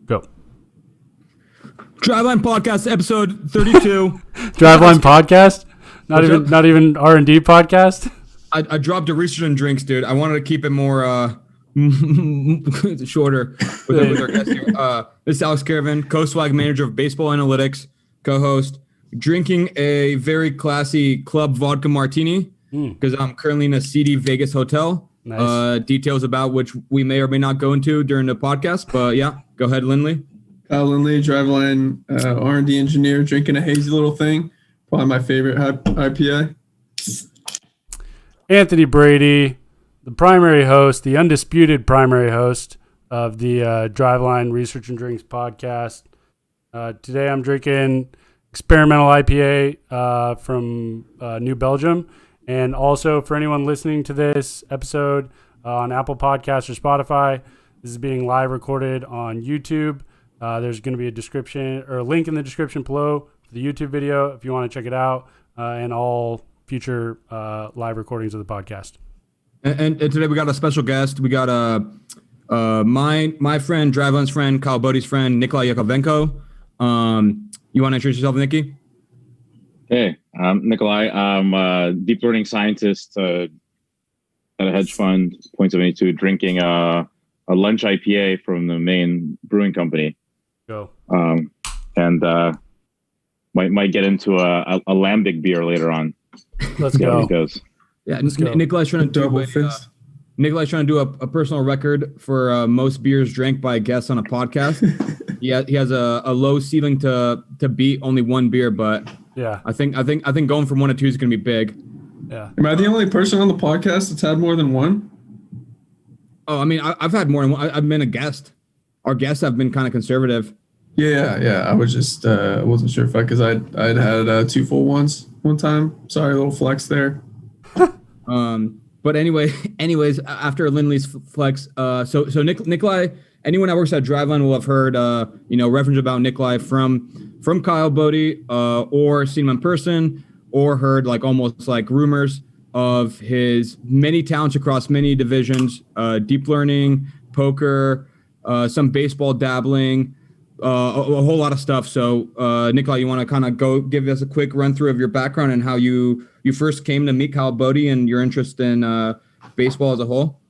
Go. Driveline Podcast, episode 32. Driveline Podcast? Not even R&D podcast? I dropped a research and drinks, dude. I wanted to keep it more shorter with our guest here. This is Alex Caravan, co-swag manager of Baseball Analytics, co-host, drinking a very classy club vodka martini because I'm currently in a seedy Vegas hotel. Nice. Details about which we may or may not go into during the podcast, but yeah, go ahead, Lindley. Lindley, Driveline R&D engineer, drinking a hazy little thing. Probably my favorite IPA. Anthony Brady, the primary host, the undisputed primary host of the Driveline Research and Drinks podcast. Today I'm drinking experimental IPA from New Belgium. And also for anyone listening to this episode on Apple Podcasts or Spotify, this is being live recorded on YouTube. There's going to be a description or a link in the description below for the YouTube video if you want to check it out, and all future live recordings of the podcast. And today we got a special guest. We got my friend, Driveline's friend, Kyle Bodie's friend, Nikolai Yakovenko. You want to introduce yourself, Nikki? Hey, I'm Nikolai. I'm a deep learning scientist at a hedge fund, Point72, drinking a lunch IPA from the main brewing company. Go. And might get into a lambic beer later on. Let's go. Yeah, Nikolai's trying to do a personal record for most beers drank by a guest on a podcast. He has a low ceiling to beat, only one beer, but yeah, I think going from 1 to 2 is gonna be big. Yeah. Am I the only person on the podcast that's had more than one? Oh, I mean, I've had more than one. I've been a guest. Our guests have been kind of conservative. Yeah. I was just wasn't sure if because I'd had 2 full ones one time. Sorry, a little flex there. But anyways, after Lindley's flex, so Nikolai, anyone that works at Driveline will have heard reference about Nikolai from Kyle Bodie, or seen him in person, or heard like almost like rumors of his many talents across many divisions, deep learning, poker, some baseball dabbling, a whole lot of stuff. So Nikolai, you want to kind of go give us a quick run through of your background and how you first came to meet Kyle Bodie and your interest in baseball as a whole?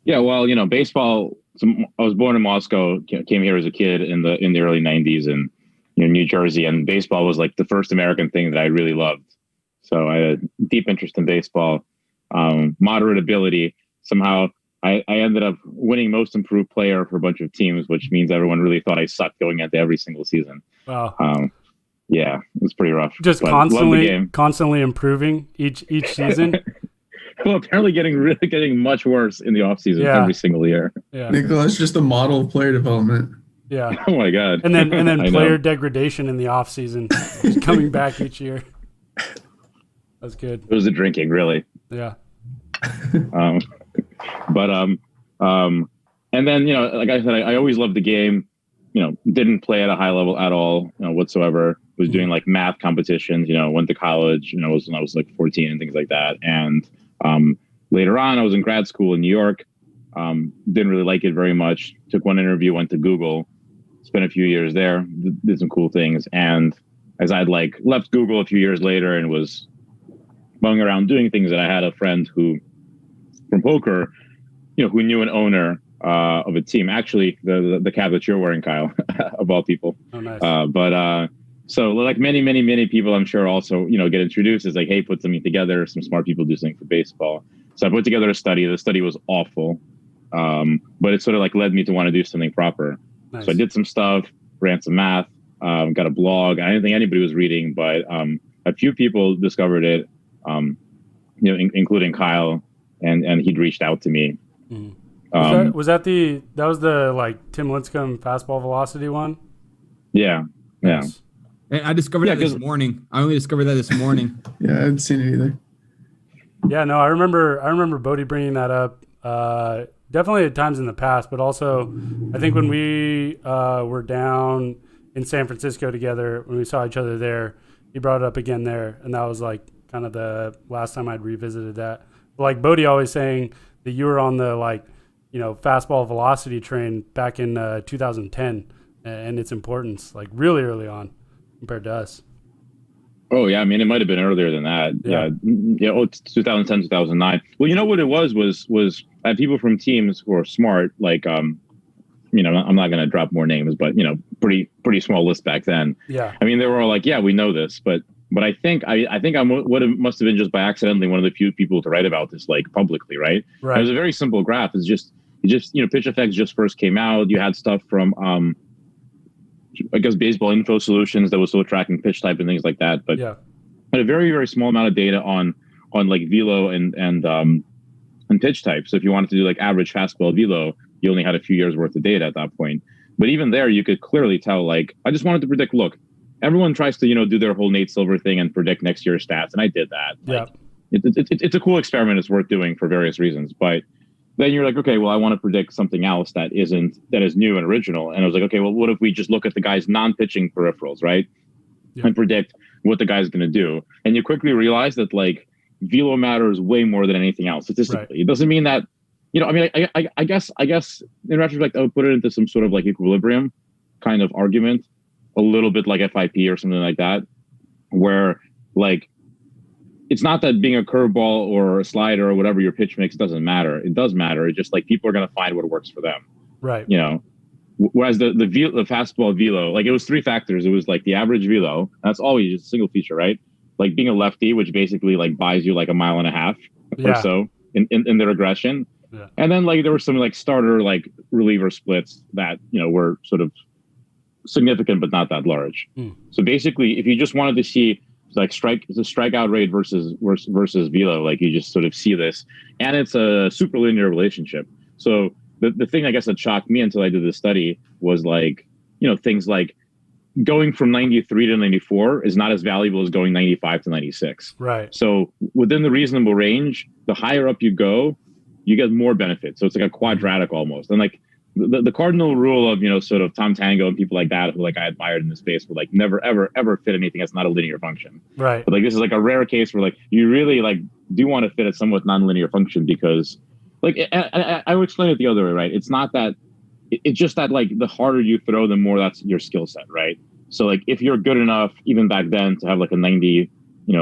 Yeah, well, baseball. So I was born in Moscow, came here as a kid in the early 90s in New Jersey, and baseball was like the first American thing that I really loved. So I had a deep interest in baseball, moderate ability. Somehow I ended up winning most improved player for a bunch of teams, which means everyone really thought I sucked going into every single season. Wow. Yeah, it was pretty rough. Just constantly improving each season. Well, apparently getting much worse in the off season every single year. Yeah. Nicholas, just a model of player development. Yeah. Oh my God. And then player degradation in the off season, just coming back each year. That's good. It was the drinking, really. Yeah. And then like I said, I always loved the game. Didn't play at a high level at all, whatsoever. Was doing like math competitions. Went to college. Was when I was like 14 and things like that. And later on, I was in grad school in New York. Didn't really like it very much. Took one interview, went to Google, spent a few years there, did some cool things. And as I'd like left Google a few years later and was bumming around doing things, that I had a friend who, from poker, who knew an owner of a team. Actually, the cap that you're wearing, Kyle, of all people. Oh, nice. So like many people, I'm sure also, get introduced as like, hey, put something together. Some smart people do something for baseball. So I put together a study. The study was awful. But it sort of like led me to want to do something proper. Nice. So I did some stuff, ran some math, got a blog. I didn't think anybody was reading, but a few people discovered it, including Kyle, and he'd reached out to me. Was that the like Tim Lincecum fastball velocity one? Yeah. Yes. And I discovered that this morning. I only discovered that this morning. Yeah, I hadn't seen it either. Yeah, no, I remember Bodie bringing that up. Definitely at times in the past, but also I think when we were down in San Francisco together, when we saw each other there, he brought it up again there, and that was like kind of the last time I'd revisited that. But like Bodie always saying that you were on the fastball velocity train back in 2010 and its importance, like really early on compared to us. Oh yeah, I mean it might have been earlier than that. Yeah. 2010, 2009. Well, you know what it was I had people from teams who are smart, like I'm not going to drop more names, but pretty small list back then. Yeah. I mean they were all like, yeah, we know this, but I think I must have been just by accidentally one of the few people to write about this like publicly, right? Right. It was a very simple graph. It's just Pitch Effects just first came out. You had stuff from I guess Baseball Info Solutions that was still tracking pitch type and things like that, but yeah, had a very, very small amount of data on like velo and pitch type. So if you wanted to do like average fastball velo, you only had a few years worth of data at that point. But even there, you could clearly tell. Like I just wanted to predict. Look, everyone tries to do their whole Nate Silver thing and predict next year's stats, and I did that. Yeah, it's a cool experiment. It's worth doing for various reasons, but. Then you're like, okay, well, I want to predict something else that is new and original. And I was like, okay, well, what if we just look at the guy's non-pitching peripherals, right? Yeah. And predict what the guy's going to do. And you quickly realize that like velo matters way more than anything else statistically. Right. It doesn't mean that, I guess in retrospect, I would put it into some sort of like equilibrium kind of argument, a little bit like FIP or something like that, where like, it's not that being a curveball or a slider or whatever your pitch mix doesn't matter. It does matter. It's just like people are going to find what works for them. Right. Whereas the fastball velo, like it was three factors. It was like the average velo. That's always just a single feature, right? Like being a lefty, which basically like buys you like a mile and a half or so in the regression. Yeah. And then like there were some like starter like reliever splits that were sort of significant but not that large. So basically, if you just wanted to see like the strikeout rate versus velo, like you just sort of see this, and it's a super linear relationship. So the thing I guess that shocked me until I did this study was like things like going from 93 to 94 is not as valuable as going 95 to 96. Right. So within the reasonable range, the higher up you go, you get more benefit. So it's like a quadratic almost, and like. The cardinal rule of sort of Tom Tango and people like that who like I admired in the space would like never ever fit anything that's not a linear function. Right. But like this is like a rare case where like you really like do want to fit a somewhat nonlinear function because like I would explain it the other way, right? It's not that it's just that like the harder you throw, the more that's your skill set, right? So like if you're good enough even back then to have like a 90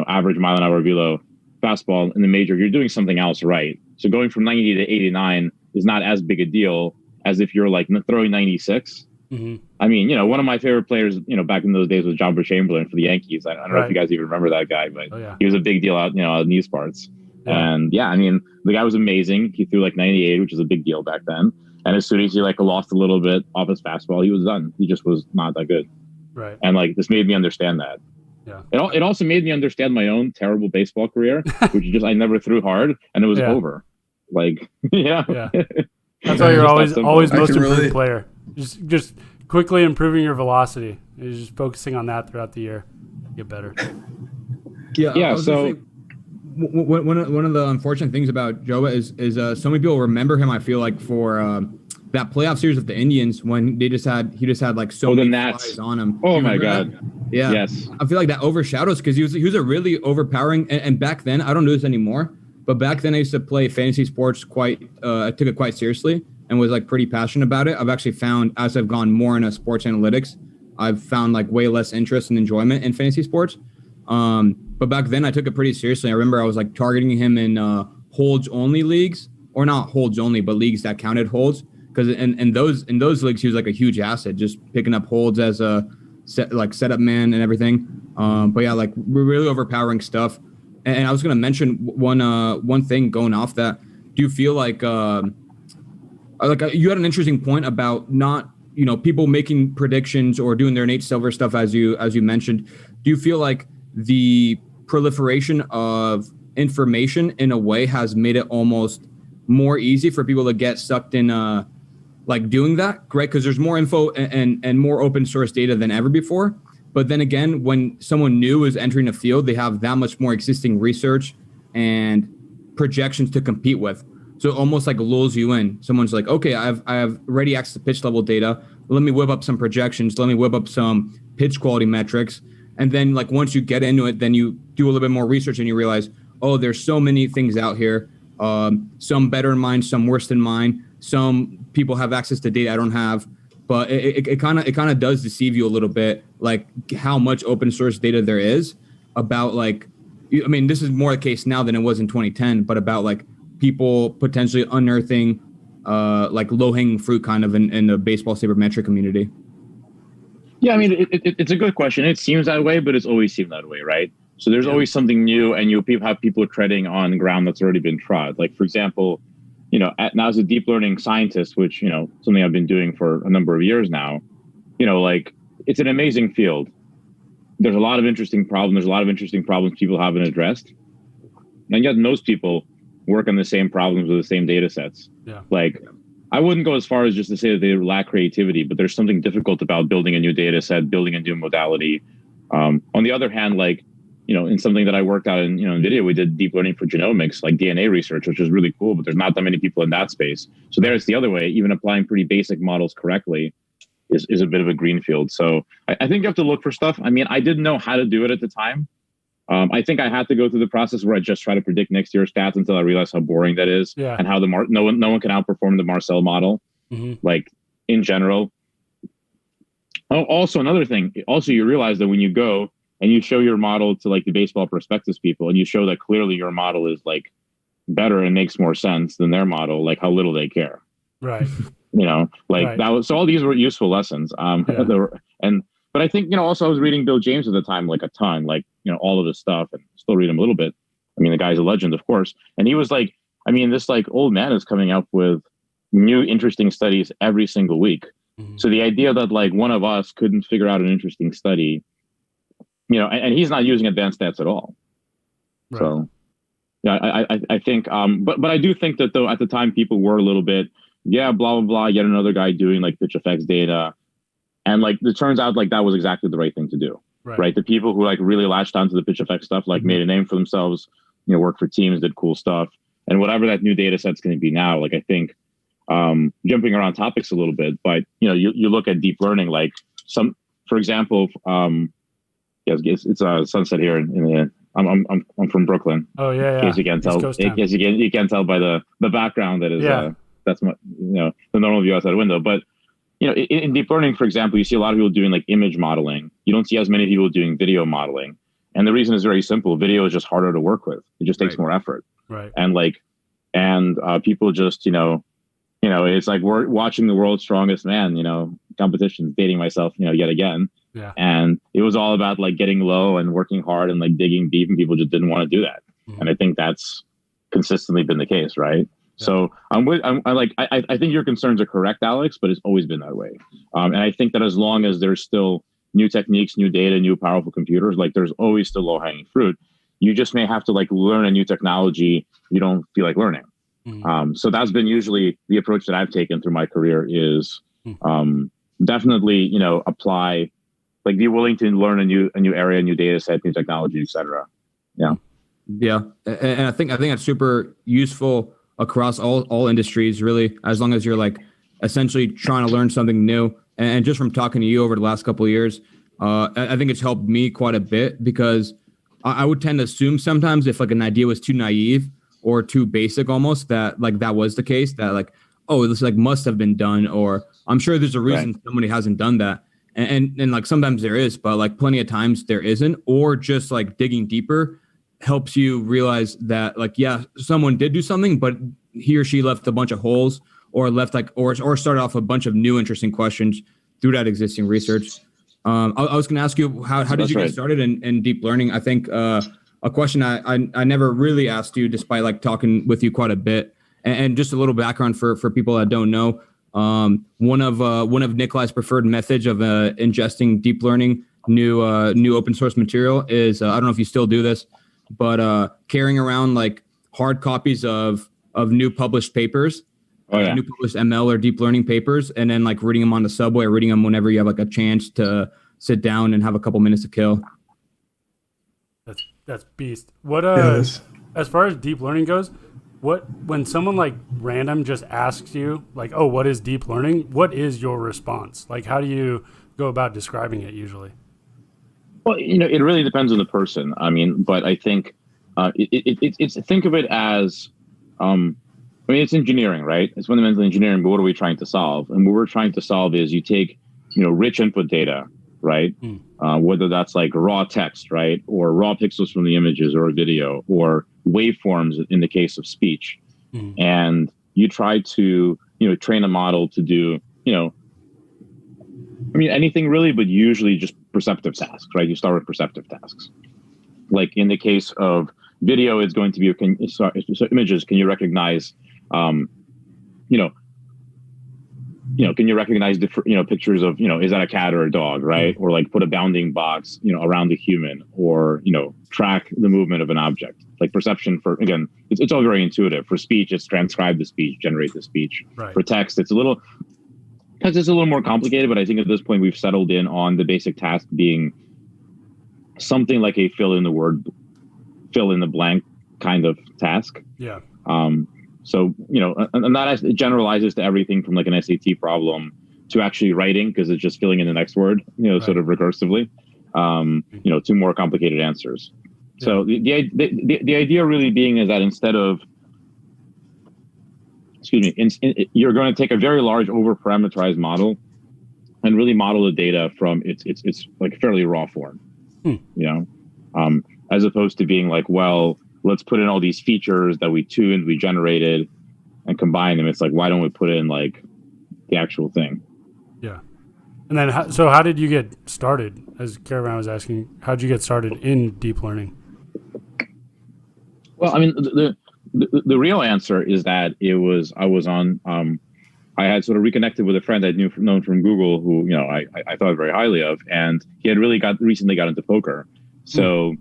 average mile an hour velo fastball in the major, you're doing something else right. So going from 90 to 89 is not as big a deal as if you're like throwing 96. Mm-hmm. I mean, one of my favorite players, back in those days was John Chamberlain for the Yankees. I don't know if you guys even remember that guy, but he was a big deal out, out in these parts. Yeah. And I mean, the guy was amazing. He threw like 98, which was a big deal back then. And as soon as he like lost a little bit off his fastball, he was done. He just was not that good. Right. And like this made me understand that. Yeah. It also made me understand my own terrible baseball career, which just I never threw hard and it was over. Like, yeah. That's why you're always most improved player. Just quickly improving your velocity. You're just focusing on that throughout the year. Get better. Yeah. So one of the unfortunate things about Joba is so many people remember him. I feel like for that playoff series with the Indians when he just had like so many flies on him. Oh my God. That? Yeah. Yes. I feel like that overshadows because he was a really overpowering. And back then I don't do this anymore. But back then I used to play fantasy sports I took it quite seriously and was like pretty passionate about it. I've actually found as I've gone more into sports analytics, I've found like way less interest and enjoyment in fantasy sports. But back then I took it pretty seriously. I remember I was like targeting him in holds only leagues, or not holds only, but leagues that counted holds. Because in those leagues he was like a huge asset, just picking up holds as a setup man and everything. But yeah, like really overpowering stuff. And I was gonna mention one thing going off that. Do you feel like you had an interesting point about not, people making predictions or doing their Nate Silver stuff as you mentioned. Do you feel like the proliferation of information in a way has made it almost more easy for people to get sucked in like doing that, right? Because there's more info and more open source data than ever before. But then again, when someone new is entering a field, they have that much more existing research and projections to compete with. So it almost like lulls you in. Someone's like, okay, I have ready access to pitch level data. Let me whip up some projections. Let me whip up some pitch quality metrics. And then like once you get into it, then you do a little bit more research and you realize, oh, there's so many things out here. Some better than mine, some worse than mine. Some people have access to data I don't have. But it kind of does deceive you a little bit, like how much open source data there is about like, I mean, this is more the case now than it was in 2010, but about like people potentially unearthing like low-hanging fruit kind of in the baseball sabermetric community. Yeah, I mean, it's a good question. It seems that way, but it's always seemed that way, right? So there's always something new, and you have people treading on ground that's already been trod. Like, for example, now as a deep learning scientist, which, something I've been doing for a number of years now, like it's an amazing field. There's a lot of interesting problems. There's a lot of interesting problems people haven't addressed. And yet most people work on the same problems with the same data sets. Yeah. Like, I wouldn't go as far as just to say that they lack creativity, but there's something difficult about building a new data set, building a new modality. On the other hand, like, in something that I worked out in, NVIDIA, we did deep learning for genomics, like DNA research, which was really cool, but there's not that many people in that space. So there's the other way. Even applying pretty basic models correctly is a bit of a greenfield. So I think you have to look for stuff. I mean, I didn't know how to do it at the time. I think I had to go through the process where I just try to predict next year's stats until I realized how boring that is, and how no one can outperform the Marcel model, like in general. Oh, also another thing. Also, you realize that when you go and you show your model to like the baseball prospectus people, and you show that clearly your model is like better and makes more sense than their model, like how little they care. Right. That was, so all these were useful lessons. But I think, also I was reading Bill James at the time, like a ton, like, all of this stuff, and still read him a little bit. I mean, the guy's a legend, of course. And he was like, I mean, this like old man is coming up with new interesting studies every single week. So the idea that like one of us couldn't figure out an interesting study, and he's not using advanced stats at all. Right. So yeah, I think, but I do think that though at the time people were a little bit, blah, blah, blah, yet another guy doing like pitch effects data. And like, it turns out like that was exactly the right thing to do, right? The people who like really latched onto the pitch effect stuff, like made a name for themselves, worked for teams, did cool stuff, and whatever that new data set's going to be now. Like, I think jumping around topics a little bit, but you look at deep learning, like for example, it's a sunset here. I'm from Brooklyn. Oh yeah. In case you can't tell, you can't tell by the background that is that's my, the normal view outside the window, but. In deep learning, for example, you see a lot of people doing like image modeling. You don't see as many people doing video modeling. And the reason is very simple. Video is just harder to work with. It just takes more effort. Right. And people just, it's like we're watching the world's strongest man, competition, dating myself, yet again. Yeah. And it was all about like getting low and working hard and like digging deep, and people just didn't want to do that. And I think that's consistently been the case, right? So I think your concerns are correct, Alex, but it's always been that way. And I think that as long as there's still new techniques, new data, new powerful computers, like there's always still low hanging fruit. You just may have to like learn a new technology you don't feel like learning. So that's been usually the approach that I've taken through my career is definitely, apply, like be willing to learn a new area, a new data set, new technology, etc. Yeah. Yeah. And I think that's super useful across all industries, really, as long as you're like essentially trying to learn something new. And just from talking to you over the last couple of years, I think it's helped me quite a bit, because I would tend to assume sometimes if like an idea was too naive or too basic almost, that like that was the case, that like, oh, this like must have been done, or I'm sure there's a reason somebody hasn't done that. And like sometimes there is, but like plenty of times there isn't, or just like digging deeper helps you realize that like, yeah, someone did do something, but he or she left a bunch of holes, or left like, or started off a bunch of new interesting questions through that existing research. I was going to ask you how did you get started in deep learning? I think a question I never really asked you, despite like talking with you quite a bit, and just a little background for people that don't know. One of Nikolai's preferred methods of ingesting deep learning new open source material is I don't know if you still do this, but carrying around like hard copies of new published papers. New published ML or deep learning papers, and then like reading them on the subway or reading them whenever you have like a chance to sit down and have a couple minutes to kill. That's beast. What as far as deep learning goes, when someone like random just asks you like, oh, what is deep learning? What is your response? Like, how do you go about describing it usually? Well, it really depends on the person. I mean, but I think it's think of it as it's engineering, right? It's fundamental engineering, but what are we trying to solve? And what we're trying to solve is you take, rich input data, right? Whether that's like raw text, right? Or raw pixels from the images or a video or waveforms in the case of speech. And you try to, train a model to do, anything really, but usually just perceptive tasks, right? You start with perceptive tasks. Like in the case of video, it's going to be, images, can you recognize can you recognize different, pictures of, is that a cat or a dog, right? Or like put a bounding box, around a human, or, track the movement of an object. Like perception again, it's all very intuitive. For speech, it's transcribe the speech, generate the speech. Right. For text, it's a little more complicated, but I think at this point we've settled in on the basic task being something like a fill in the blank kind of task. Yeah. So, and that generalizes to everything from like an SAT problem to actually writing, because it's just filling in the next word, right. Sort of recursively, to more complicated answers. Yeah. So the idea really being is that instead of, you're going to take a very large over-parameterized model and really model the data from its like fairly raw form, as opposed to being like, well, let's put in all these features that we tuned, we generated, and combine them. It's like, why don't we put in like the actual thing? Yeah. And then, how did you get started? As Caravan was asking, how did you get started in deep learning? Well, I mean, the real answer is that I had sort of reconnected with a friend I'd known from Google, who I thought very highly of, and he had recently got into poker. So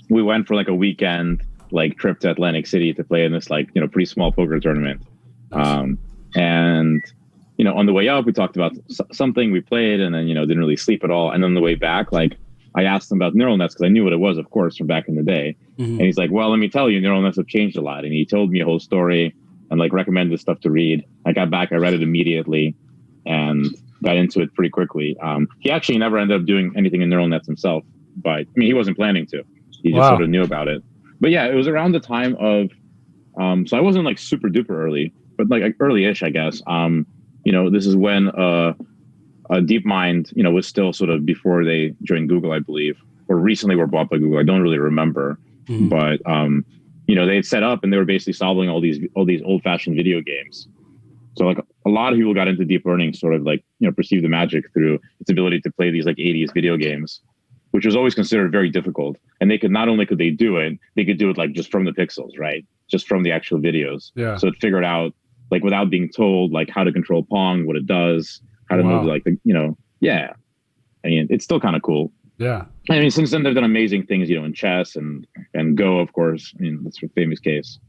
we went for like a weekend trip to Atlantic City to play in this pretty small poker tournament. And on the way up, we talked about something, we played, and then didn't really sleep at all. And on the way back, I asked him about neural nets because I knew what it was, of course, from back in the day. And he's like, well, let me tell you, neural nets have changed a lot. And he told me a whole story and recommended stuff to read. I got back, I read it immediately and got into it pretty quickly. He actually never ended up doing anything in neural nets himself, but he wasn't planning to. He just sort of knew about it. But yeah, it was around the time of, so I wasn't super duper early, but early-ish, I guess. This is when DeepMind, was still sort of before they joined Google, I believe, or recently were bought by Google. I don't really remember, but they had set up and they were basically solving all these old-fashioned video games. So a lot of people got into deep learning, sort of perceived the magic through its ability to play these 80s video games, which was always considered very difficult. And they could not only could they do it just from the pixels, right? Just from the actual videos. Yeah. So it figured out without being told how to control Pong, what it does, how to move yeah. I mean, it's still kind of cool. Yeah. I mean, since then they've done amazing things, in chess and Go, of course. I mean, that's a famous case.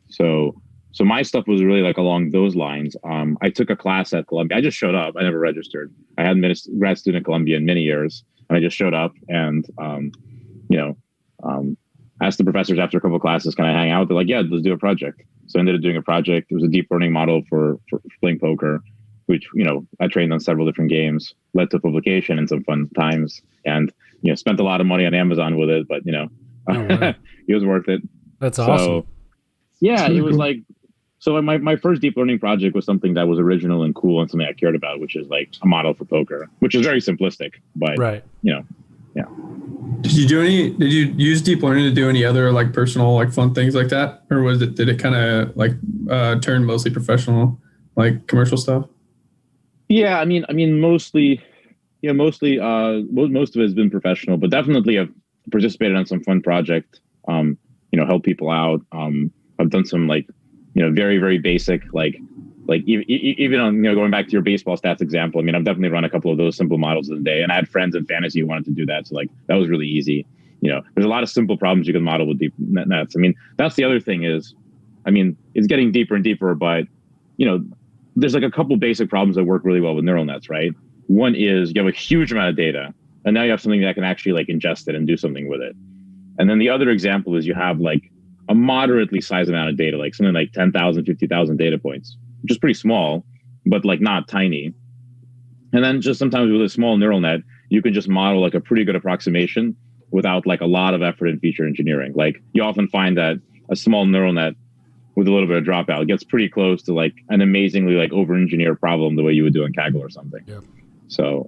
So my stuff was really along those lines. I took a class at Columbia. I just showed up. I never registered. I hadn't been a grad student at Columbia in many years. And I just showed up and, asked the professors after a couple of classes, can I hang out? They're like, yeah, let's do a project. So I ended up doing a project. It was a deep learning model for playing poker, which, I trained on several different games, led to publication and some fun times, and, spent a lot of money on Amazon with it, but, it was worth it. That's awesome. So, yeah, it was so my first deep learning project was something that was original and cool and something I cared about, which is a model for poker, which is very simplistic, but, right. Yeah. Did you use deep learning to do any other personal fun things like that, or did it kind of turn mostly professional commercial stuff? Yeah, I mean mostly mostly most of it has been professional, but definitely I've participated on some fun project. Help people out. I've done some very, very basic even on going back to your baseball stats example. I mean, I've definitely run a couple of those simple models in the day, and I had friends in fantasy who wanted to do that, so that was really easy. There's a lot of simple problems you can model with deep nets. I mean, that's the other thing is, it's getting deeper and deeper, but there's a couple basic problems that work really well with neural nets, right? One is you have a huge amount of data, and now you have something that can actually ingest it and do something with it. And then the other example is you have a moderately sized amount of data, something like 10,000, 50,000 data points, which is pretty small, but not tiny. And then just sometimes with a small neural net, you can just model a pretty good approximation without a lot of effort in feature engineering. You often find that a small neural net with a little bit of dropout gets pretty close to an amazingly over-engineered problem the way you would do in Kaggle or something. Yeah. So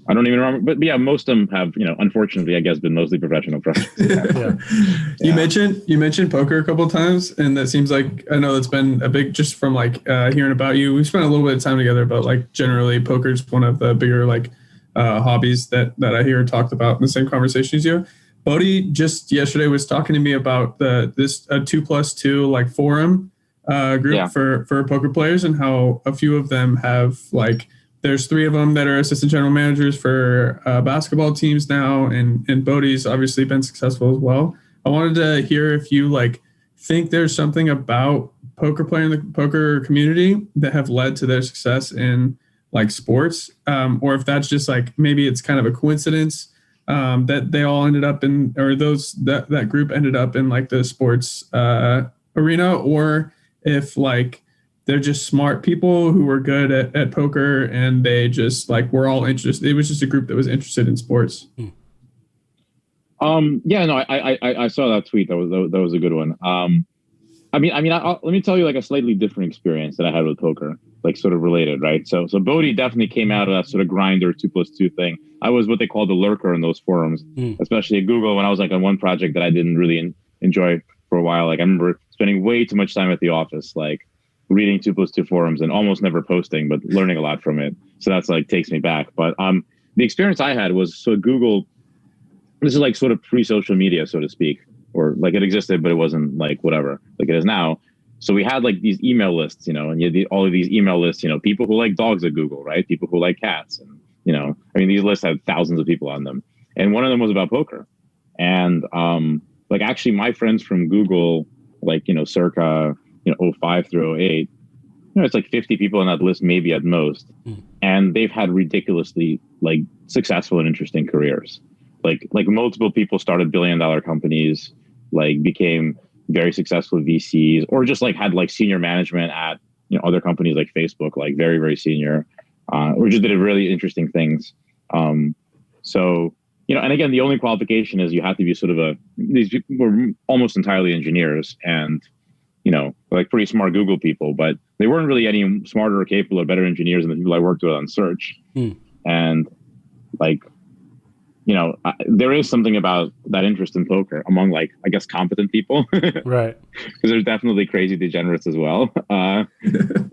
I don't even remember, but yeah, most of them have, unfortunately, I guess, been mostly professional projects. Yeah. You mentioned poker a couple of times, and that seems like, I know that's been a big, just from hearing about you. We spent a little bit of time together, but generally poker is one of the bigger hobbies that I hear talked about in the same conversation as you. Bodhi just yesterday was talking to me about this 2+2 forum group for poker players, and how a few of them have there's 3 of them that are assistant general managers for basketball teams now, and Bodhi's obviously been successful as well. I wanted to hear if you think there's something about poker playing in the poker community that have led to their success in sports, or if that's just maybe it's kind of a coincidence that they all ended up in, or that group ended up in the sports arena, or if they're just smart people who were good at poker, and they just were all interested. It was just a group that was interested in sports. I saw that tweet. That was a good one. Let me tell you a slightly different experience that I had with poker, sort of related, right? So Bodhi definitely came out of that sort of grinder 2+2 thing. I was what they call the lurker in those forums, especially at Google, when I was on one project that I didn't really enjoy for a while. I remember spending way too much time at the office, reading 2+2 forums and almost never posting, but learning a lot from it. So that's takes me back. But the experience I had was, so Google, this is sort of pre-social media, so to speak, or it existed, but it wasn't whatever, it is now. So we had these email lists, and you had all of these email lists, people who like dogs at Google, right? People who like cats. And, these lists had thousands of people on them. And one of them was about poker. And actually my friends from Google, circa, 05 through 08, it's 50 people on that list, maybe at most. And they've had ridiculously successful and interesting careers. Multiple people started billion-dollar companies, became very successful VCs, or just had senior management at other companies like Facebook, very, very senior, or just did really interesting things. So and again, the only qualification is you have to be sort of these people were almost entirely engineers, and pretty smart Google people, but they weren't really any smarter or capable or better engineers than the people I worked with on search. And there is something about that interest in poker among I guess competent people, right? Because there's definitely crazy degenerates as well,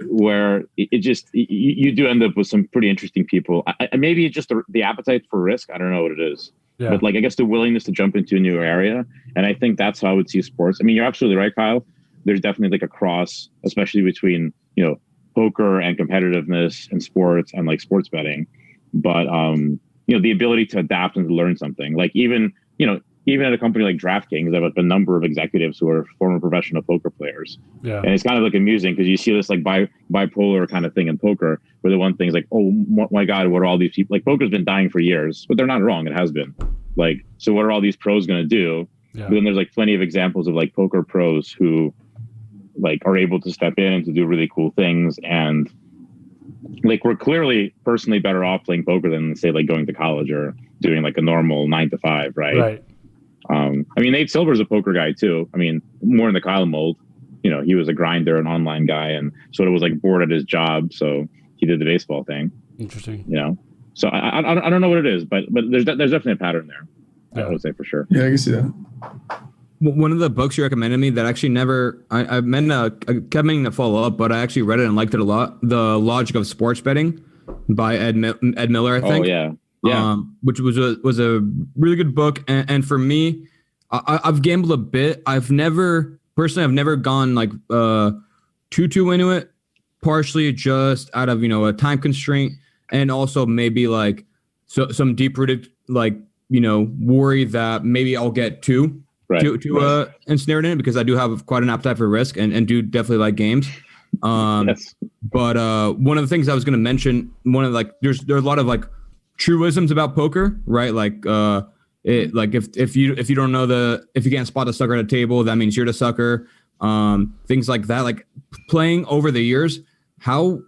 where it just you do end up with some pretty interesting people. Maybe it's just the appetite for risk. I don't know what it is, but I guess the willingness to jump into a new area. And I think that's how I would see sports. I mean, you're absolutely right, Kyle. There's definitely a cross, especially between poker and competitiveness and sports and sports betting, but the ability to adapt and to learn something. Even at a company like DraftKings, I have a number of executives who are former professional poker players. Yeah. And it's kind of amusing because you see this bipolar kind of thing in poker, where the one thing's oh my God, what are all these people? Poker's been dying for years, but they're not wrong. It has been. So what are all these pros going to do? Yeah. But then there's plenty of examples of poker pros who are able to step in and to do really cool things. And we're clearly personally better off playing poker than say going to college or doing a normal 9 to 5, right? Nate Silver's a poker guy too. More in the Kyle mold. He was a grinder, an online guy, and sort of was bored at his job, so he did the baseball thing. Interesting. So I don't know what it is, but there's definitely a pattern there. Yeah. I would say for sure. Yeah, I can see that. One of the books you recommended me that actually I kept meaning to follow up, but I actually read it and liked it a lot. The Logic of Sports Betting. by Ed Miller, I think. Oh yeah. Yeah. Which was a really good book. And for me, I've gambled a bit. I've never gone like too into it, partially just out of, a time constraint, and also maybe like some deep rooted like, worry that maybe I'll get too ensnared in it, because I do have quite an appetite for risk and do definitely like games. Yes. But one of the things I was going to mention, there's a lot of like truisms about poker, right? Like if you don't know if you can't spot a sucker at a table, that means you're the sucker. Things like that. Like playing over the years, how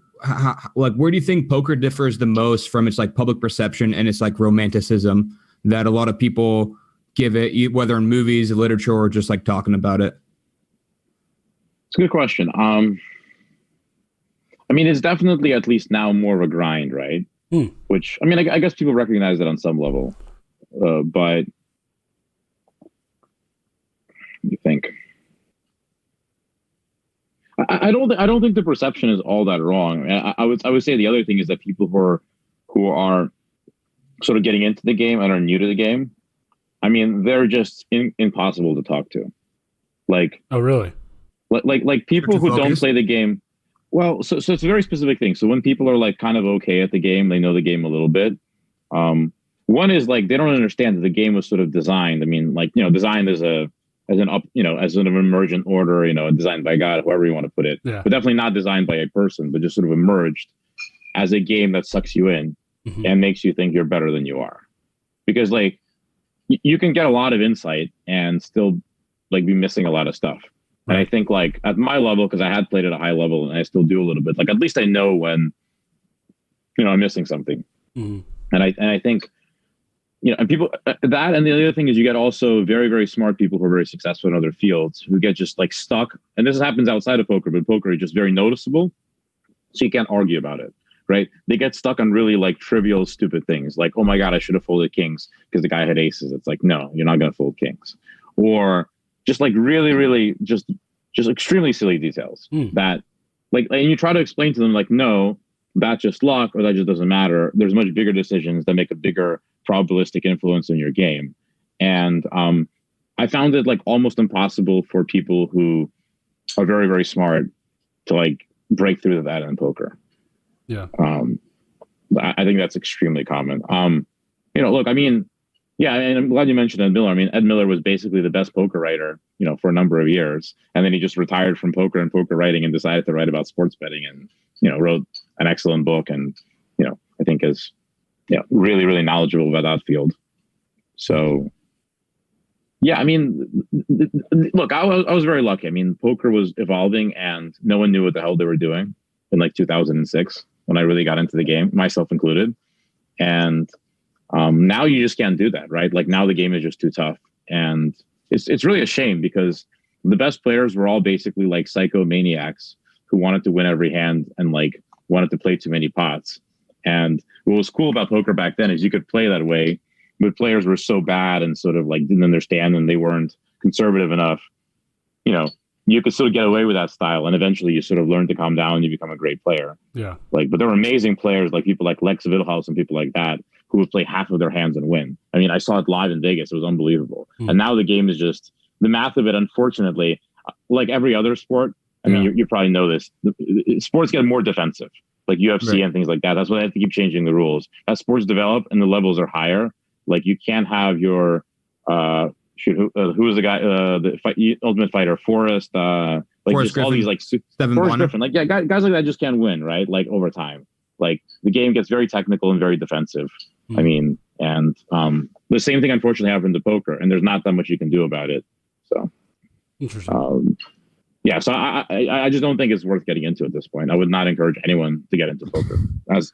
like where do you think poker differs the most from its like public perception and its like romanticism that a lot of people give it, whether in movies, literature, or just like talking about it? It's a good question. I mean, it's definitely at least now more of a grind, right? Which, I mean, I guess people recognize that on some level, but you think I don't think the perception is all that wrong. I would say the other thing is that people who are sort of getting into the game and are new to the game, I mean, they're just impossible to talk to. Like, oh really? Like people who don't play the game. Well, so it's a very specific thing. So when people are like kind of okay at the game, they know the game a little bit. One is like they don't understand that the game was sort of designed. I mean, like, designed as an emergent order, designed by God, however you want to put it. Yeah. But definitely not designed by a person, but just sort of emerged as a game that sucks you in and makes you think you're better than you are. Because like you can get a lot of insight and still like be missing a lot of stuff. And I think like at my level, because I had played at a high level and I still do a little bit, like at least I know when, I'm missing something. And I think, and people that, and the other thing is you get also very, very smart people who are very successful in other fields who get just like stuck. And this happens outside of poker, but poker is just very noticeable. So you can't argue about it, right? They get stuck on really like trivial, stupid things. Like, oh my God, I should have folded kings because the guy had aces. It's like, no, you're not going to fold kings. Or just like really, really just extremely silly details that like, and you try to explain to them like, no, that's just luck or that just doesn't matter. There's much bigger decisions that make a bigger probabilistic influence in your game. And I found it like almost impossible for people who are very, very smart to like break through that in poker. Yeah. I think that's extremely common. Look, I mean, yeah, and I'm glad you mentioned Ed Miller. I mean, Ed Miller was basically the best poker writer, for a number of years. And then he just retired from poker and poker writing and decided to write about sports betting and, wrote an excellent book and, I think is, really, really knowledgeable about that field. So, yeah, I mean, look, I was very lucky. I mean, poker was evolving and no one knew what the hell they were doing in like 2006 when I really got into the game, myself included. And now you just can't do that, right? Like now the game is just too tough. And it's really a shame because the best players were all basically like psychomaniacs who wanted to win every hand and like wanted to play too many pots. And what was cool about poker back then is you could play that way, but players were so bad and sort of like didn't understand and they weren't conservative enough. You could sort of get away with that style. And eventually you sort of learn to calm down and you become a great player. Yeah. Like, but there were amazing players like people like Lex Vidalhaus and people like that who would play half of their hands and win. I mean, I saw it live in Vegas. It was unbelievable. And now the game is just the math of it. Unfortunately, like every other sport, I mean, you probably know this. Sports get more defensive, like UFC and things like that. That's why they have to keep changing the rules. As sports develop and the levels are higher, like you can't have your who was the guy, Ultimate Fighter, Forrest, like Forrest just Griffin. All these like Forrest Griffin, like guys like that just can't win, right? Like over time, like the game gets very technical and very defensive. I mean, and the same thing unfortunately happened to poker, and there's not that much you can do about it. So interesting. Yeah, so I just don't think it's worth getting into at this point. I would not encourage anyone to get into poker,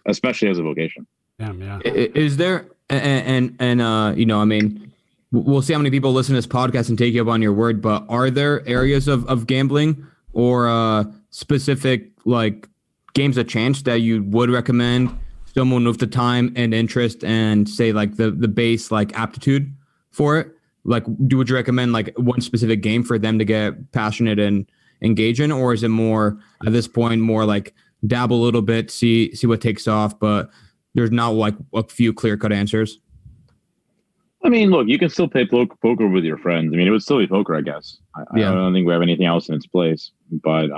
especially as a vocation. Yeah. Is there and I mean, we'll see how many people listen to this podcast and take you up on your word, but are there areas of gambling or specific like games of chance that you would recommend someone with the time and interest and say like the base like aptitude for it? Like, would you recommend like one specific game for them to get passionate and engage in, or is it more at this point more like dabble a little bit, see what takes off, but there's not like a few clear-cut answers. I mean, look, you can still play poker with your friends. I mean, it would still be poker, I guess. I don't think we have anything else in its place. But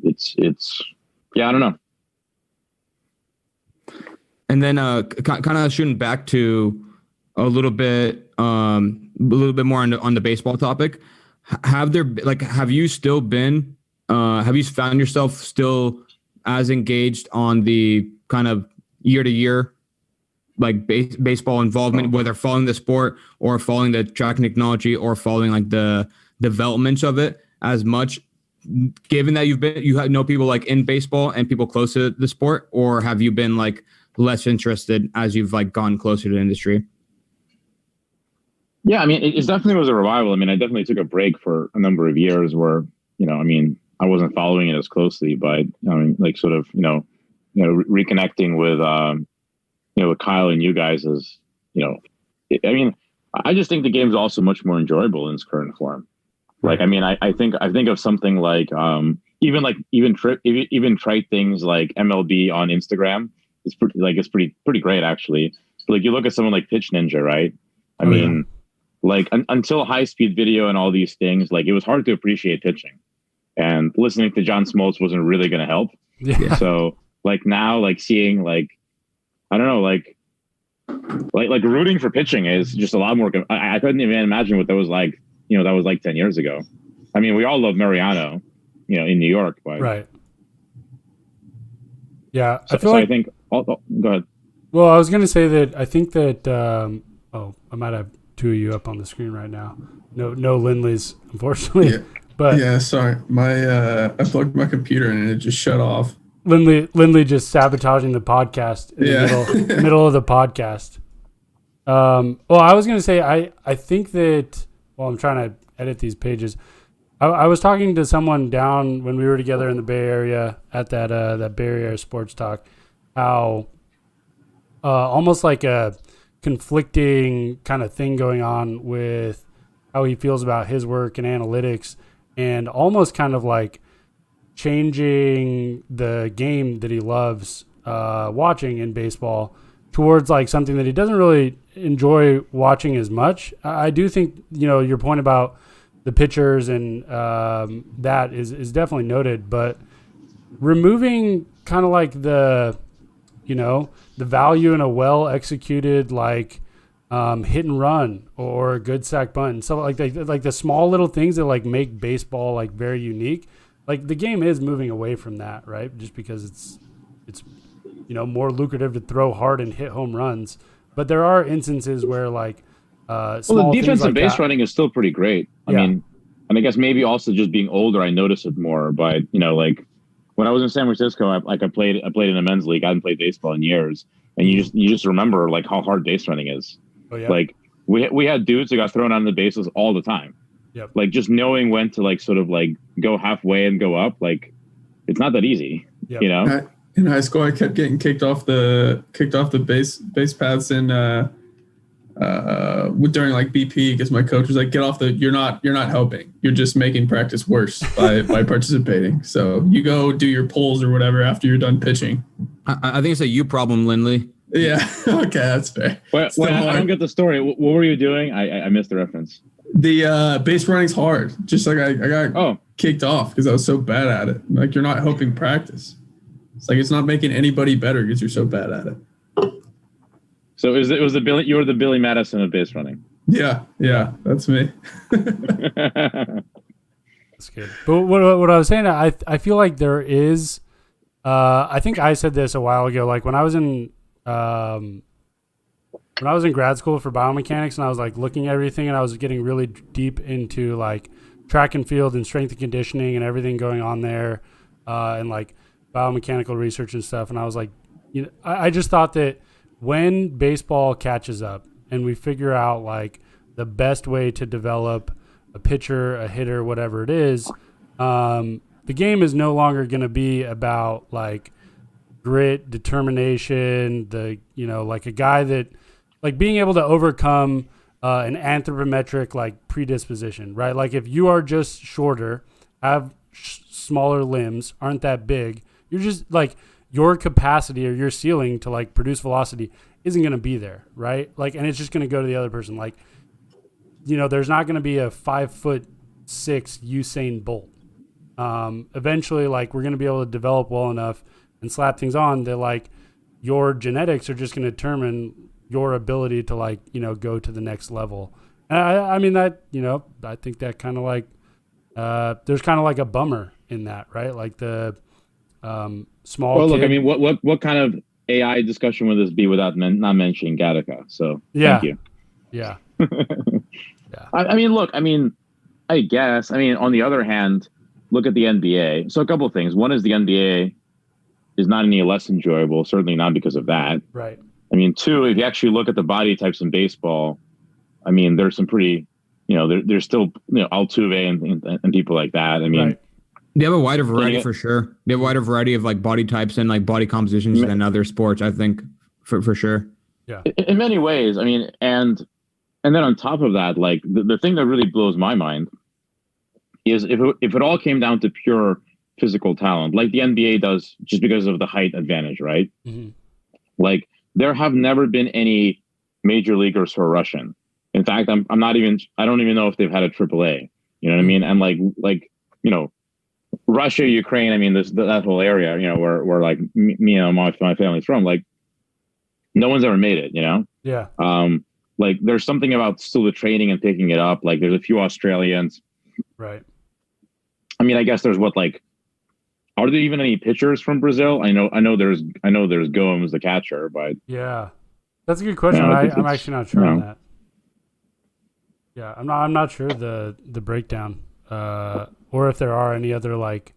it's I don't know. And then kind of shooting back to a little bit more on the baseball topic. Have you found yourself still as engaged on the kind of year to year like baseball involvement, whether following the sport or following the tracking technology or following like the developments of it as much, given that you know people like in baseball and people close to the sport, or have you been like less interested as you've like gone closer to the industry? Yeah, I mean, it definitely was a revival. I mean, I definitely took a break for a number of years where, I mean, I wasn't following it as closely, but I mean, like sort of, reconnecting with, with Kyle and you guys is, I mean, I just think the game's also much more enjoyable in its current form. Like, I mean, I think of something like, even trite things like MLB on Instagram. It's pretty great actually. So, like you look at someone like Pitch Ninja, right? I mean, like until high speed video and all these things, like it was hard to appreciate pitching, and listening to John Smoltz wasn't really going to help. Yeah. So like now, like seeing like, I don't know, like rooting for pitching is just a lot more. I couldn't even imagine what that was like. That was like 10 years ago. I mean, we all love Mariano, in New York, but right. Yeah, I think. Go ahead. Well, I was going to say that I think that. I might have two of you up on the screen right now. No Lindleys, unfortunately. Yeah. But yeah, sorry, I plugged my computer in and it just shut off. Lindley just sabotaging the podcast in the middle of the podcast. Well, I was going to say I think that. Well, I'm trying to edit these pages. I was talking to someone down when we were together in the Bay Area at that Bay Area Sports Talk, how almost like a conflicting kind of thing going on with how he feels about his work and analytics, and almost kind of like changing the game that he loves watching in baseball towards like something that he doesn't really enjoy watching as much. I do think, your point about the pitchers and that is definitely noted, but removing kind of like the value in a well executed like hit and run or a good sack bunt and stuff like the small little things that like make baseball like very unique. Like the game is moving away from that, right? Just because it's more lucrative to throw hard and hit home runs. But there are instances where like the defensive base running is still pretty great. I mean, and I guess maybe also just being older, I notice it more. But like when I was in San Francisco, I played in a men's league. I hadn't played baseball in years, and you just remember like how hard base running is. Oh, yeah. Like we had dudes who got thrown on the bases all the time. Yep. Like just knowing when to like sort of like go halfway and go up, like it's not that easy. Yep. In high school, I kept getting kicked off the base paths in during like BP because my coach was like, "Get off the. You're not helping. You're just making practice worse by participating. So you go do your pulls or whatever after you're done pitching." I think it's a you problem, Lindley. Yeah. Okay, that's fair. Wait, I don't get the story. What were you doing? I missed the reference. The base running's hard. Just like I got kicked off because I was so bad at it. Like you're not helping practice. It's like it's not making anybody better because you're so bad at it. So you were the Billy Madison of base running. Yeah, that's me. That's good. But what I was saying, I feel like there is. I think I said this a while ago. Like when I was in grad school for biomechanics, and I was like looking at everything, and I was getting really deep into like track and field and strength and conditioning and everything going on there, and like biomechanical research and stuff. And I was like, I just thought that when baseball catches up and we figure out like the best way to develop a pitcher, a hitter, whatever it is, the game is no longer going to be about like grit, determination, like a guy that like being able to overcome an anthropometric like predisposition, right? Like if you are just shorter, have smaller limbs, aren't that big. You're just like your capacity or your ceiling to like produce velocity isn't going to be there, right? Like, and it's just going to go to the other person. Like, you know, there's not going to be a 5'6" Usain Bolt. Eventually, like, we're going to be able to develop well enough and slap things on that, like, your genetics are just going to determine your ability to, like, you know, go to the next level. And I mean that, you know, I think that kind of like, there's kind of like a bummer in that, right? Like the small. Well, kid. look, I mean, what kind of AI discussion would this be without not mentioning Gattaca? So Yeah. Thank you. Yeah. Yeah. I mean, look, I mean, I guess, I mean, on the other hand, look at the NBA. So a couple of things. One is the NBA is not any less enjoyable, certainly not because of that. Right. I mean, two, if you actually look at the body types in baseball, I mean, there's some pretty, you know, there's still, you know, Altuve and people like that. I mean, Right. They have a wider variety for sure. They have a wider variety of like body types and like body compositions than other sports, I think, for sure. Yeah. In many ways, I mean, and then on top of that, like the thing that really blows my mind is if it all came down to pure physical talent, like the NBA does, just because of the height advantage, right? Mm-hmm. Like there have never been any major leaguers who are Russian. In fact, I don't even know if they've had a AAA. You know what I mean? And like you know, Russia, Ukraine. I mean, that whole area. You know, where like me and my family's from. Like, no one's ever made it. You know. Yeah. Like there's something about still the training and picking it up. Like there's a few Australians. Right. I mean, I guess there's what like. Are there even any pitchers from Brazil? I know there's Gomes, the catcher, but yeah, that's a good question. I'm actually not sure on that. Yeah, I'm not sure the breakdown, or if there are any other like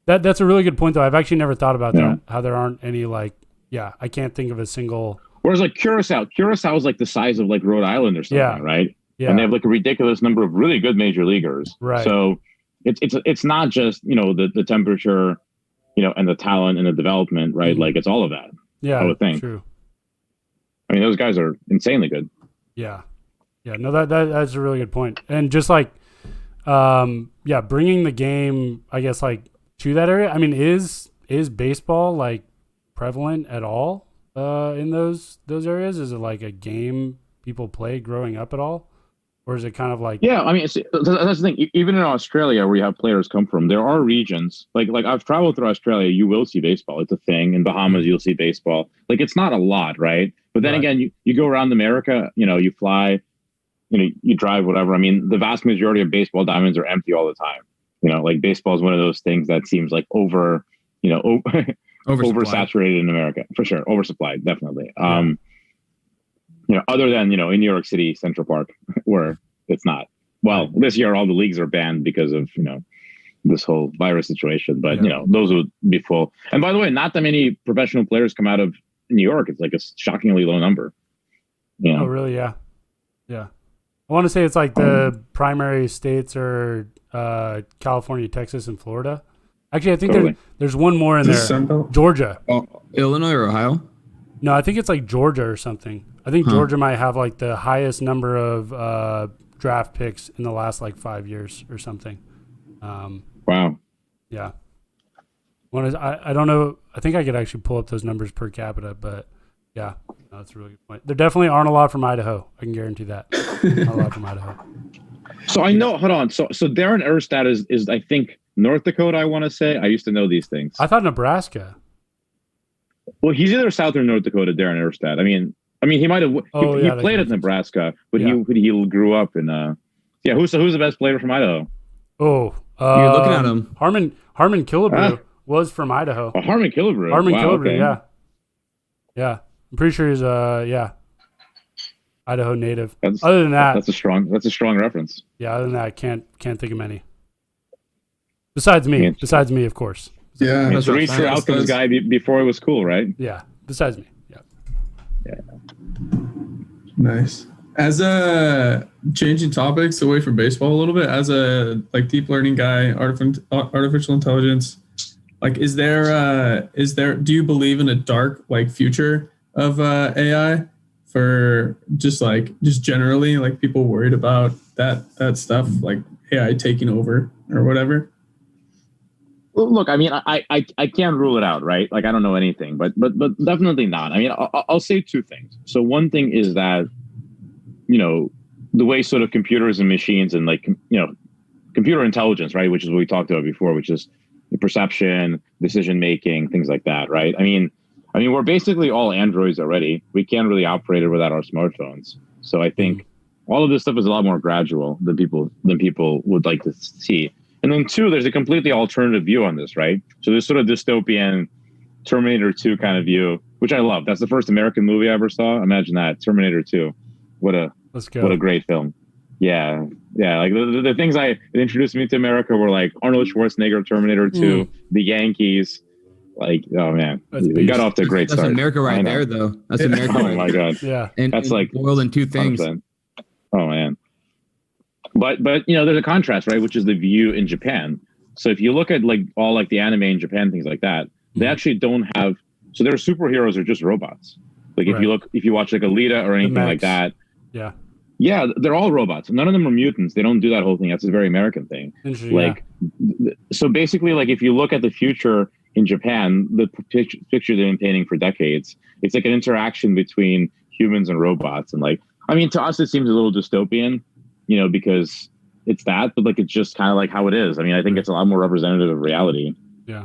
that. That's a really good point though. I've actually never thought about that. How there aren't any like, I can't think of a single. Whereas like Curacao is like the size of like Rhode Island or something, right? Yeah. And they have like a ridiculous number of really good major leaguers. Right. So it's not just, you know, the temperature, you know, and the talent and the development, right? Mm-hmm. Like it's all of that. Yeah, I would think. True. I mean, those guys are insanely good. Yeah. Yeah. No, that's a really good point. And just like, bringing the game, I guess, like to that area. I mean, is baseball like prevalent at all in those areas? Is it like a game people play growing up at all? Or is it kind of like... Yeah, I mean, that's the thing. Even in Australia, where you have players come from, there are regions. Like I've traveled through Australia, you will see baseball. It's a thing. In Bahamas, you'll see baseball. Like, it's not a lot, right? But then again, you go around America, you know, you fly, you know, you drive, whatever. I mean, the vast majority of baseball diamonds are empty all the time. You know, like baseball is one of those things that seems like oversaturated in America, for sure. Oversupplied, definitely. Yeah. You know, other than, you know, in New York City, Central Park, where it's not. Well, this year all the leagues are banned because of, you know, this whole virus situation. But, you know, those would be full. And by the way, not that many professional players come out of New York. It's like a shockingly low number. You know? Oh, really? Yeah. Yeah. I want to say it's like the primary states are California, Texas, and Florida. Actually, I think there's one more in there. Georgia. Illinois or Ohio? No, I think it's like Georgia or something. I think Georgia might have like the highest number of draft picks in the last like 5 years or something. Wow. Yeah. I don't know. I think I could actually pull up those numbers per capita, but yeah, that's a really good point. There definitely aren't a lot from Idaho. I can guarantee that. Not a lot from Idaho. So I know. Hold on. So Darren Erstad is I think North Dakota. I want to say. I used to know these things. I thought Nebraska. Well, he's either South or North Dakota. Darren Erstad. I mean, he might have. He played at Nebraska, but he grew up in. Who's the best player from Idaho? Oh, you're looking at him. Harmon Killebrew was from Idaho. Oh, Harmon Killebrew. Killebrew, okay. Yeah. I'm pretty sure he's Idaho native. Other than that, that's a strong reference. Yeah. Other than that, I can't think of many. Besides me, of course. Yeah, it's a reach for outcomes guy before it was cool, right? Yeah. Besides me. Yeah. Yeah. Nice. As a changing topics away from baseball a little bit, as a like deep learning guy, artificial intelligence, like is there do you believe in a dark like future of AI for just generally like people worried about that stuff, like AI taking over or whatever? look, I mean, I can't rule it out, right? Like, I don't know anything, but definitely not. I mean, I'll say two things. So one thing is that, the way sort of computers and machines and like, computer intelligence, right? Which is what we talked about before, which is the perception, decision making, things like that, right? I mean, we're basically all androids already. We can't really operate it without our smartphones. So I think all of this stuff is a lot more gradual than people would like to see. And then two, there's a completely alternative view on this, right? So there's sort of dystopian Terminator 2 kind of view, which I love. That's the first American movie I ever saw. Imagine that, Terminator 2. What a great film. Yeah. Like the things that introduced me to America were like Arnold Schwarzenegger, Terminator 2, The Yankees. Like, oh man, we got off to a great start. That's America right there, though. That's America. Oh my god. Yeah. And that's like boiled in two things. 100%. Oh man. But there's a contrast, right? Which is the view in Japan. So if you look at like all like the anime in Japan, things like that, they actually don't have. So their superheroes are just robots. Like if you watch like Alita or anything like that. Yeah, they're all robots. None of them are mutants. They don't do that whole thing. That's a very American thing. Like, so basically, like if you look at the future in Japan, the picture they've been painting for decades, it's like an interaction between humans and robots. And like, I mean, to us, it seems a little dystopian, because it's that, but like, it's just kind of like how it is. I mean, I think it's a lot more representative of reality. Yeah.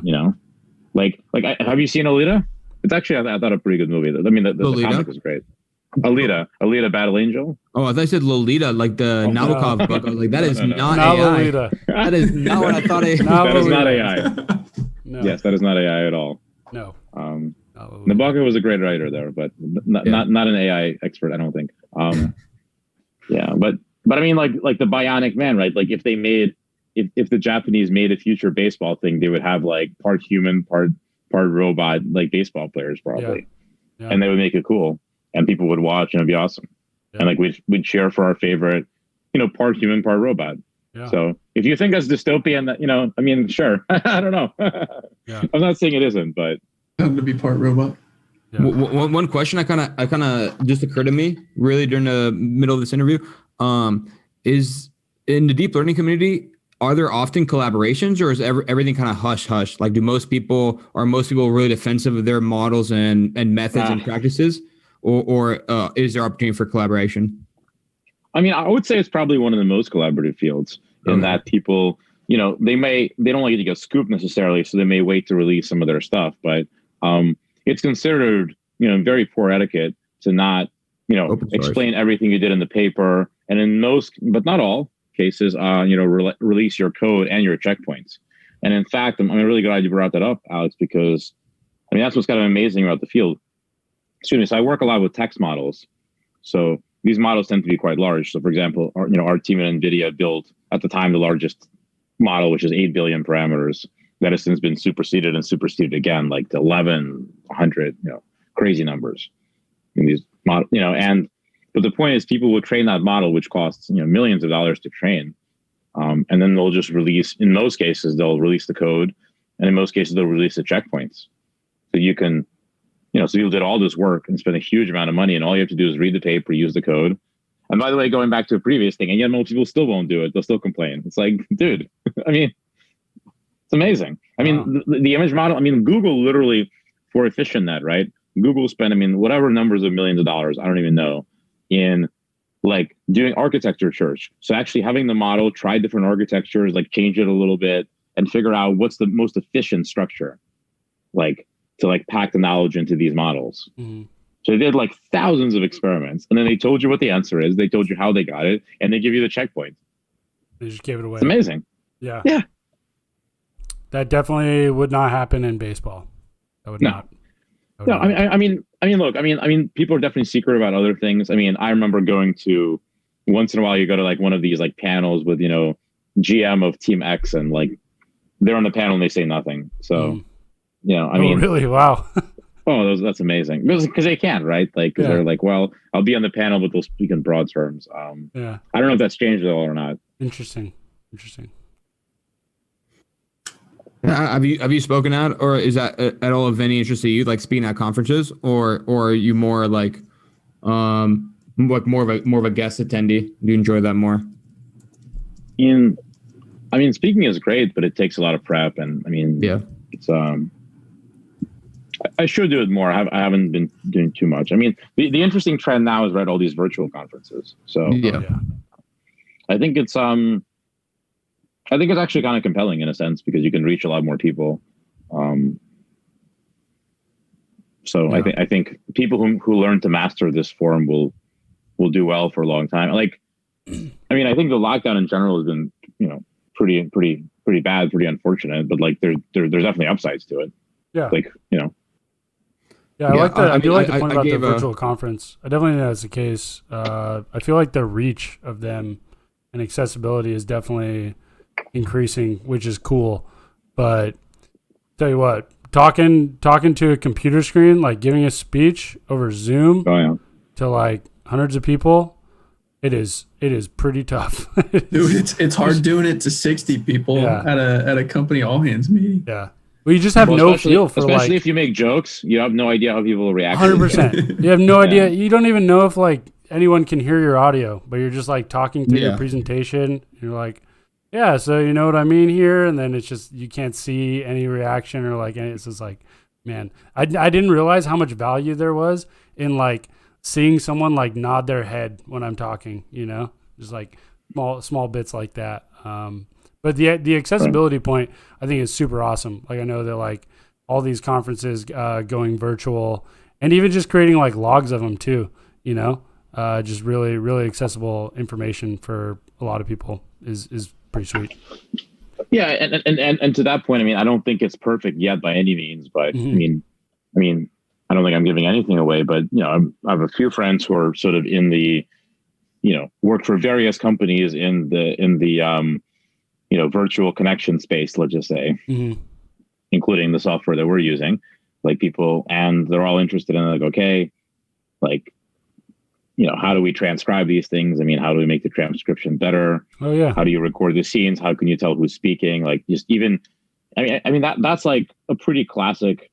Like, have you seen Alita? It's actually, I thought a pretty good movie. I mean, the comic was great. Alita Battle Angel. Oh, I thought you said Lolita, like the Nabokov book. I was like, that is not AI. Lolita. That is not what I thought. That is not AI. No. Yes, that is not AI at all. No. Nabokov was a great writer there, but not an AI expert, I don't think. Yeah, but I mean, like the Bionic Man, right? Like if the Japanese made a future baseball thing, they would have like part human, part robot, like baseball players probably, and they would make it cool. And people would watch, and it'd be awesome. And like we'd cheer for our favorite, part human, part robot. So if you think that's dystopian, that I mean, sure. I don't know. I'm not saying it isn't, but to be part robot. One question I kind of just occurred to me really during the middle of this interview is in the deep learning community. Are there often collaborations, or is everything kind of hush hush? Like, are most people really defensive of their models and methods and practices? Or is there opportunity for collaboration? I mean, I would say it's probably one of the most collaborative fields in that people, they don't like to get scooped necessarily, so they may wait to release some of their stuff. But it's considered, very poor etiquette to not, explain everything you did in the paper, and in most, but not all cases, release your code and your checkpoints. And in fact, I'm really glad you brought that up, Alex, because I mean that's what's kind of amazing about the field. Excuse me. So I work a lot with text models. So these models tend to be quite large. So for example, our team at NVIDIA built at the time the largest model, which is 8 billion parameters, that has since been superseded again, like to 1,100, crazy numbers in these models, but the point is people will train that model, which costs, millions of dollars to train. And then they'll just release, in most cases, they'll release the code. And in most cases, they'll release the checkpoints. So you can, so you did all this work and spent a huge amount of money, and all you have to do is read the paper, use the code. And by the way, going back to a previous thing, and yet most people still won't do it. They'll still complain. It's like, dude, I mean, it's amazing. I mean, the image model, I mean, Google literally, for EfficientNet, right? Google spent, whatever numbers of millions of dollars, I don't even know, in like doing architecture search. So actually having the model try different architectures, like change it a little bit and figure out what's the most efficient structure, like to like pack the knowledge into these models. Mm-hmm. So they did like thousands of experiments, and then they told you what the answer is. They told you how they got it, and they give you the checkpoint. They just gave it away. It's amazing. Yeah. Yeah. That definitely would not happen in baseball. That would not. No, I mean, look, people are definitely secret about other things. I mean, I remember going to, once in a while, you go to like one of these like panels with, GM of Team X, and like they're on the panel and they say nothing. So, really? Wow. Oh, that's amazing. Because they can, right? Like, because they're like, well, I'll be on the panel, but they'll speak in broad terms. I don't know if that's changed at all or not. Interesting. Have you spoken out, or is that at all of any interest to you, like speaking at conferences, or are you more like more of a guest attendee? Do you enjoy that more? I mean, speaking is great, but it takes a lot of prep, and I mean, it's I should do it more. I haven't been doing too much. I mean, the interesting trend now is all these virtual conferences. So I think it's actually kind of compelling in a sense because you can reach a lot more people. I think people who learn to master this form will do well for a long time. Like, I mean, I think the lockdown in general has been, pretty bad, pretty unfortunate, but like there's definitely upsides to it. Yeah. Like, Yeah, I like that. I do like the point about the virtual conference. I definitely think that's the case. I feel like the reach of them and accessibility is definitely increasing, which is cool. But tell you what, talking to a computer screen, like giving a speech over Zoom to like hundreds of people, it is pretty tough. Dude, it's hard doing it to 60 people at a company all hands meeting. Yeah. Well, you just have no feel for especially if you make jokes, you have no idea how people will react. 100%. You have no idea. You don't even know if like anyone can hear your audio, but you're just like talking through your presentation. You're like, yeah, so you know what I mean here, and then it's just you can't see any reaction or like it's just like, man, I didn't realize how much value there was in like seeing someone like nod their head when I'm talking. Just like small bits like that. But the accessibility point, I think, is super awesome. Like I know that like all these conferences going virtual, and even just creating like logs of them too. Just really really accessible information for a lot of people is pretty sweet. Yeah, and to that point, I mean, I don't think it's perfect yet by any means, but I mean, I don't think I'm giving anything away. But I have a few friends who are sort of in the, work for various companies in the virtual connection space, let's just say, including the software that we're using, like people, and they're all interested in like, okay, like, how do we transcribe these things? I mean, how do we make the transcription better? Oh yeah. How do you record the scenes? How can you tell who's speaking? Like just even, I mean, that's like a pretty classic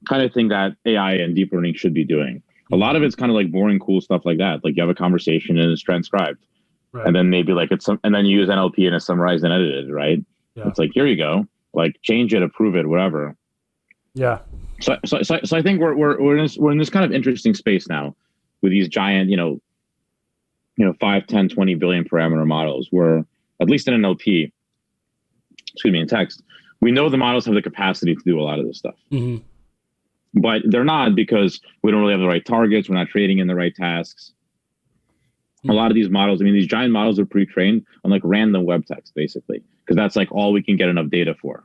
kind of thing that AI and deep learning should be doing. A lot of it's kind of like boring, cool stuff like that. Like you have a conversation and it's transcribed. Right. And then maybe like and then you use NLP and it's summarized and edited, right? Yeah. It's like, here you go, like change it, approve it, whatever. Yeah. So I think we're in this kind of interesting space now with these giant, 5, 10, 20 billion parameter models where at least in NLP, in text, we know the models have the capacity to do a lot of this stuff. But they're not because we don't really have the right targets. We're not trading in the right tasks. A lot of these models, I mean, these giant models are pre-trained on like random web text, basically, because that's like all we can get enough data for,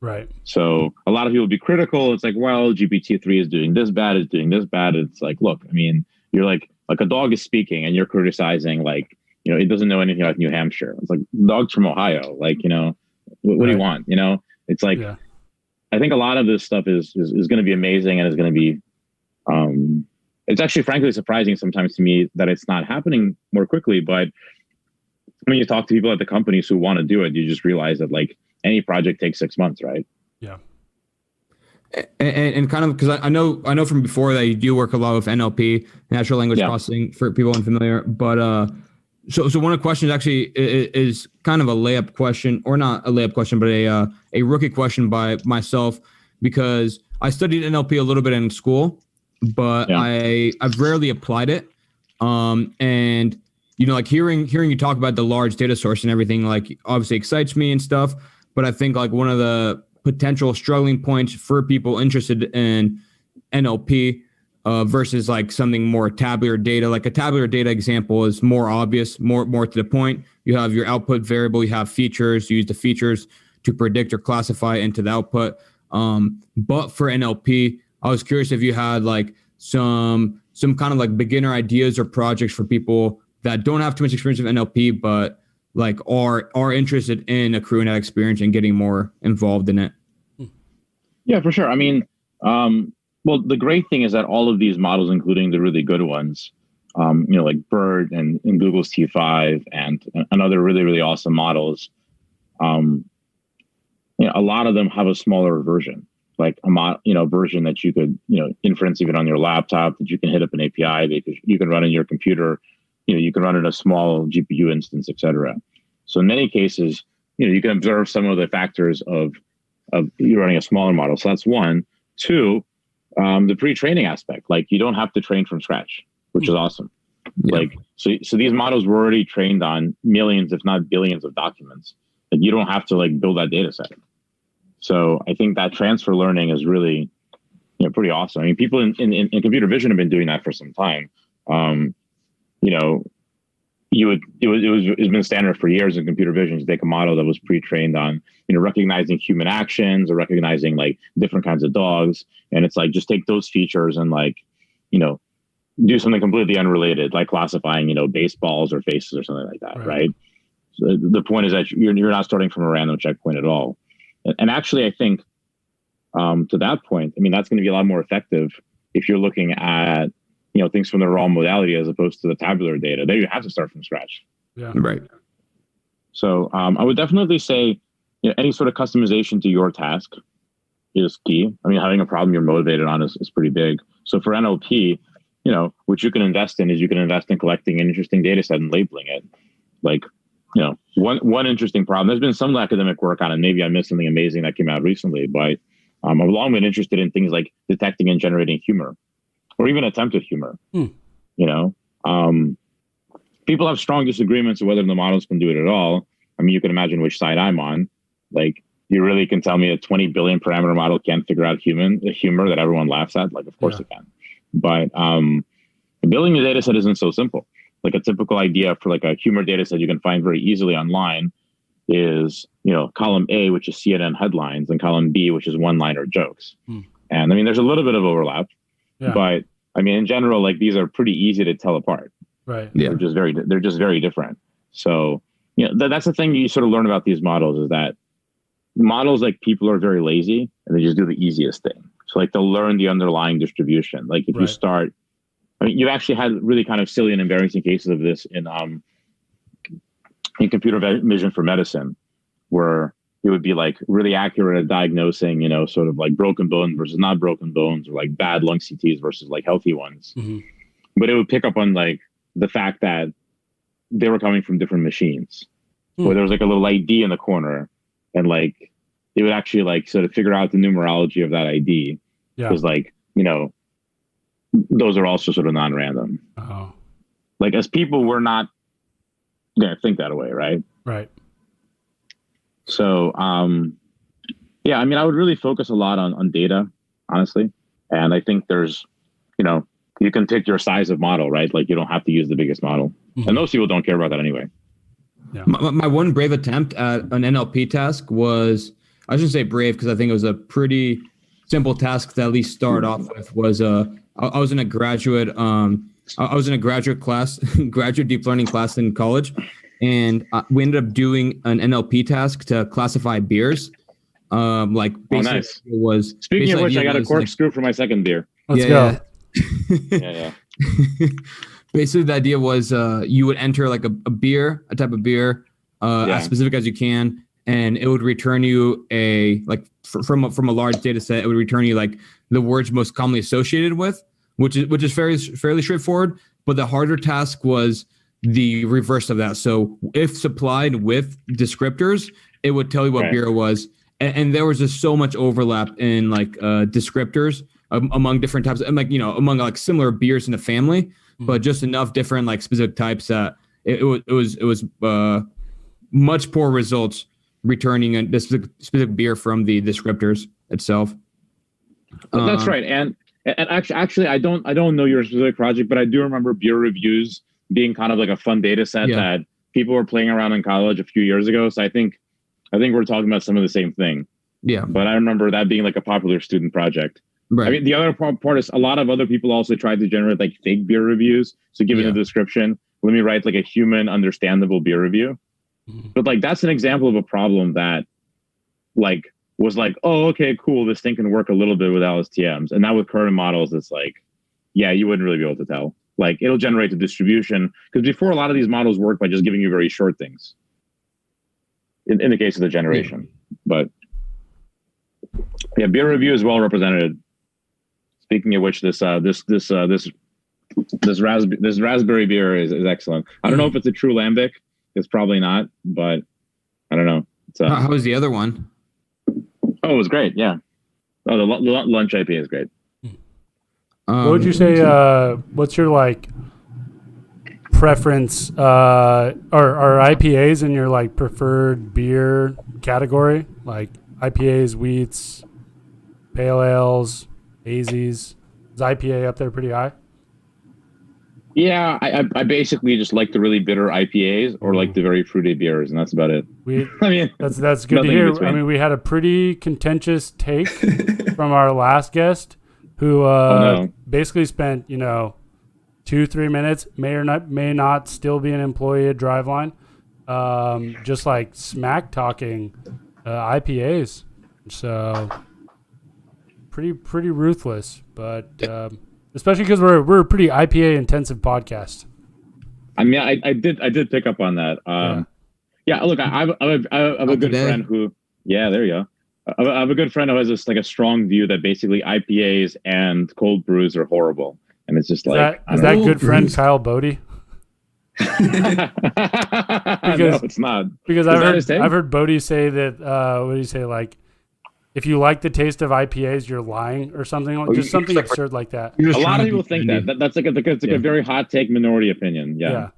Right. So a lot of people be critical. It's like, well, GPT-3 is doing this bad, it's doing this bad. It's like, look, I mean, you're like a dog is speaking and you're criticizing, like, it doesn't know anything about New Hampshire. It's like dogs from Ohio. Like, what do you want? It's like, I think a lot of this stuff is going to be amazing and is going to be, it's actually frankly surprising sometimes to me that it's not happening more quickly. But when you talk to people at the companies who want to do it, you just realize that like any project takes 6 months, right? Yeah. And kind of because I know from before that you do work a lot with NLP, natural language processing, for people unfamiliar. But so one of the questions actually is kind of a layup question, or not a layup question, but a rookie question by myself, because I studied NLP a little bit in school, but I've rarely applied it. And like hearing you talk about the large data source and everything, like obviously excites me and stuff. But I think like one of the potential struggling points for people interested in NLP versus like something more tabular data, like a tabular data example is more obvious, more to the point. You have your output variable, you have features, you use the features to predict or classify into the output. But for NLP, I was curious if you had like some kind of like beginner ideas or projects for people that don't have too much experience with NLP, but like are interested in accruing that experience and getting more involved in it. Yeah, for sure. I mean, well, the great thing is that all of these models, including the really good ones, like BERT and Google's T5 and other really, really awesome models, a lot of them have a smaller version, like a version that you could, inference even on your laptop, that you can hit up an API, that you can run in your computer, you can run in a small GPU instance, et cetera. So in many cases, you can observe some of the factors of you running a smaller model. So that's one. Two, the pre-training aspect. Like, you don't have to train from scratch, which is awesome. Yeah. Like, so these models were already trained on millions, if not billions, of documents. Like, you don't have to like build that data set. So I think that transfer learning is really, pretty awesome. I mean, people in computer vision have been doing that for some time. It's been standard for years in computer vision to take a model that was pre-trained on, recognizing human actions or recognizing like different kinds of dogs. And it's like, just take those features and like, do something completely unrelated, like classifying, baseballs or faces or something like that. Right. So the point is that you're not starting from a random checkpoint at all. And actually, I think to that point, I mean, that's going to be a lot more effective if you're looking at, things from the raw modality as opposed to the tabular data. There you have to start from scratch. Yeah. Right. So I would definitely say, any sort of customization to your task is key. I mean, having a problem you're motivated on is pretty big. So for NLP, what you can invest in is you can invest in collecting an interesting data set and labeling it. Like, one interesting problem, there's been some academic work on it. Maybe I missed something amazing that came out recently, but I've long been interested in things like detecting and generating humor, or even attempted humor. People have strong disagreements of whether the models can do it at all. I mean, you can imagine which side I'm on. Like, you really can tell me a 20 billion parameter model can't figure out the humor that everyone laughs at? Like, of course it can. But building a data set isn't so simple. Like, a typical idea for like a humor data set you can find very easily online is, column A, which is CNN headlines, and column B, which is one-liner jokes. And I mean, there's a little bit of overlap, but I mean, in general, like, these are pretty easy to tell apart. Right. Yeah. They're just very different. So, that's the thing you sort of learn about these models, is that models, like, people are very lazy and they just do the easiest thing. So like, they'll learn the underlying distribution. Like, if you start, I mean, you actually had really kind of silly and embarrassing cases of this in computer vision for medicine, where it would be like really accurate at diagnosing, sort of like broken bones versus not broken bones, or like bad lung CTs versus like healthy ones. But it would pick up on like the fact that they were coming from different machines, where there was like a little ID in the corner, and like it would actually like sort of figure out the numerology of that ID. Because like, those are also sort of non-random. Oh. Like, as people, we're not going to think that way, right? Right. So, I mean, I would really focus a lot on data, honestly. And I think there's, you can pick your size of model, right? Like, you don't have to use the biggest model. And most people don't care about that anyway. Yeah. My one brave attempt at an NLP task was, I shouldn't say brave, because I think it was a pretty simple task to at least start off with, was I was in a graduate class, graduate deep learning class in college, and we ended up doing an NLP task to classify beers. Like, basically, nice. It was, speaking of which, I got a corkscrew for my second beer. Let's go. Yeah. Basically, the idea was you would enter like a beer, a type of beer, as specific as you can, and it would return you from a large data set. It would return you like the words most commonly associated with, which is fairly straightforward. But the harder task was the reverse of that. So if supplied with descriptors, it would tell you what beer it was, and there was just so much overlap in like descriptors among different types, and like among like similar beers in the family, but just enough different like specific types that it was much poor results returning a specific beer from the descriptors itself. That's right, and actually, I don't know your specific project, but I do remember beer reviews being kind of like a fun data set that people were playing around in college a few years ago. So I think we're talking about some of the same thing. Yeah, but I remember that being like a popular student project. Right. I mean, the other part is a lot of other people also tried to generate like fake beer reviews. So given the description, let me write like a human understandable beer review. But like, that's an example of a problem that like was like, oh, okay, cool, this thing can work a little bit with LSTMs. And now with current models, it's like, yeah, you wouldn't really be able to tell. Like, it'll generate the distribution, because before, a lot of these models work by just giving you very short things. In the case of the generation, but yeah, beer review is well represented. Speaking of which, this raspberry beer is excellent. I don't know if it's a true lambic. It's probably not, but I don't know. How was the other one? Oh, it was great. Yeah. Oh, the lunch IPA is great. What would you say? What's your like preference? Are IPAs in your like preferred beer category? Like IPAs, wheats, pale ales, hazies. Is IPA up there pretty high? Yeah, I basically just like the really bitter IPAs or like the very fruity beers, and that's about it. I mean, that's good to hear. I mean, we had a pretty contentious take from our last guest, who basically spent 2-3 minutes, may not still be an employee at Driveline, just like smack talking IPAs. So pretty ruthless, but. Especially because we're a pretty IPA intensive podcast. I mean, I did pick up on that. Yeah. Look, I have a good friend who. Yeah, there you go. I have a good friend who has this like a strong view that basically IPAs and cold brews are horrible, and it's just is that good friend Kyle Bodie? No, it's not. Because I've heard Bodie say that. What do you say? Like, if you like the taste of IPAs, you're lying or something. Just something absurd like that. A lot of people think that. That's like a very hot take minority opinion. Yeah.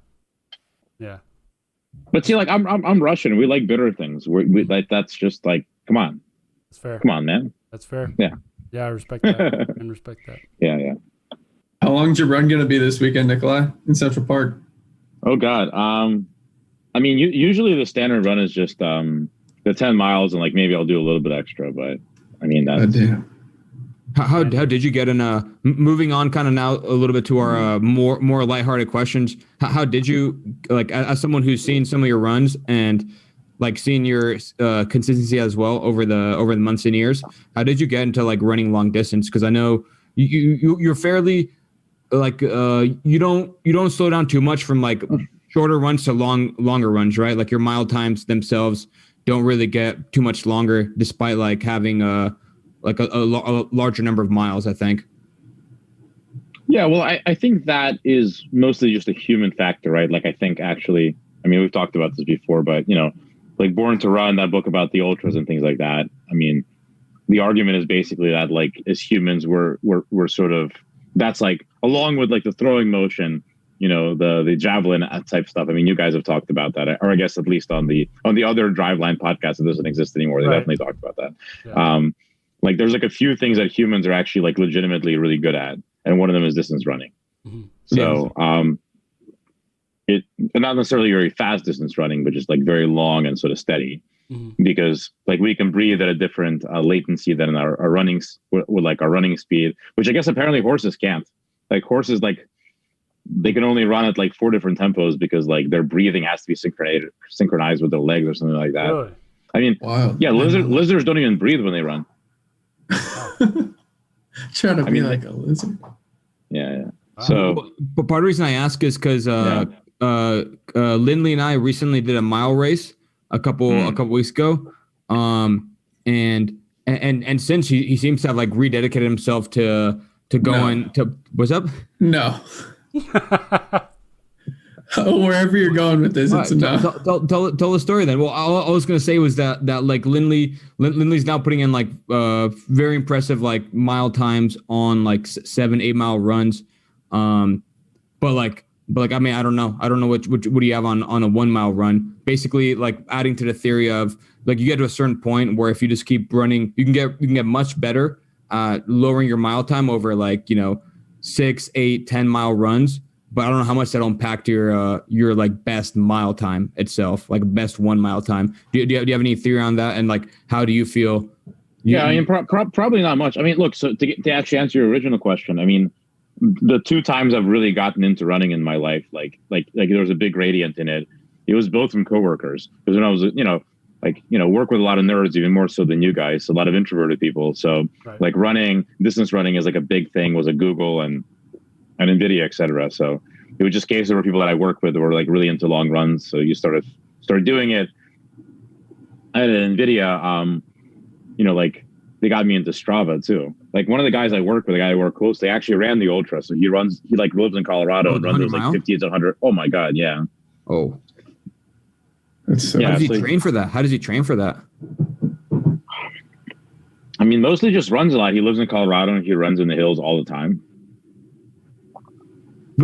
But see, like I'm Russian. We like bitter things. We like that's just like come on. That's fair. Come on, man. That's fair. Yeah. Yeah, I respect that. And respect that. Yeah. How long's your run gonna be this weekend, Nikolai, in Central Park? Oh God. I mean, usually the standard run is just the 10 miles, and like maybe I'll do a little bit extra, but I mean that's. How did you get in? Moving on, kind of now a little bit to our more lighthearted questions. How did you like as someone who's seen some of your runs and like seeing your consistency as well over the months and years? How did you get into like running long distance? Because I know you're fairly like you don't slow down too much from like shorter runs to longer runs, right? Like your mile times themselves don't really get too much longer, despite like having a larger number of miles, I think. Yeah, well, I think that is mostly just a human factor, right? Like I think actually, I mean, we've talked about this before, but like Born to Run, that book about the ultras and things like that. I mean, the argument is basically that like as humans, we're sort of that's like along with like the throwing motion. The javelin type stuff. I mean, you guys have talked about that, or I guess at least on the other Driveline podcast that doesn't exist anymore. They definitely talked about that. Yeah. Like there's like a few things that humans are actually like legitimately really good at, and one of them is distance running. Mm-hmm. So, it not necessarily very fast distance running, but just like very long and sort of steady, because like we can breathe at a different latency than our running with like our running speed, which I guess apparently horses can't. Like horses they can only run at like 4 different tempos because like their breathing has to be synchronized with their legs or something like that. Really? I mean, yeah, lizards don't even breathe when they run. Trying to be like a lizard. Yeah. So, but part of the reason I ask is because Lindley and I recently did a mile race a couple weeks ago, and since he seems to have like rededicated himself to going to what's up? No. Wherever you're going with this, it's enough. Tell the story then. Well, all I was gonna say was that like Lindley's now putting in like very impressive like mile times on like 7-8 mile runs, but like I mean I don't know what do you have on a 1 mile run? Basically like adding to the theory of like you get to a certain point where if you just keep running, you can get much better lowering your mile time over like 6, 8, 10 mile runs, but I don't know how much that'll impact your like best mile time itself, like best 1 mile time. Do you have any theory on that? And like, how do you feel? I mean, probably not much. I mean, look, so to actually answer your original question, I mean, the 2 times I've really gotten into running in my life, like there was a big gradient in it. It was both from coworkers because when I was, work with a lot of nerds, even more so than you guys, a lot of introverted people. So like distance running is like a big thing, was a Google and NVIDIA, et cetera. So it was just cases where people that I work with were like really into long runs. So you started doing it. I had an NVIDIA, like they got me into Strava too. Like one of the guys I work with, the guy I work close, they actually ran the ultra. So he like lives in Colorado and runs those like 50 to 100. Oh my God. Yeah. Oh, It's so How does he like- train for that? How does he train for that? I mean, mostly just runs a lot. He lives in Colorado and he runs in the hills all the time.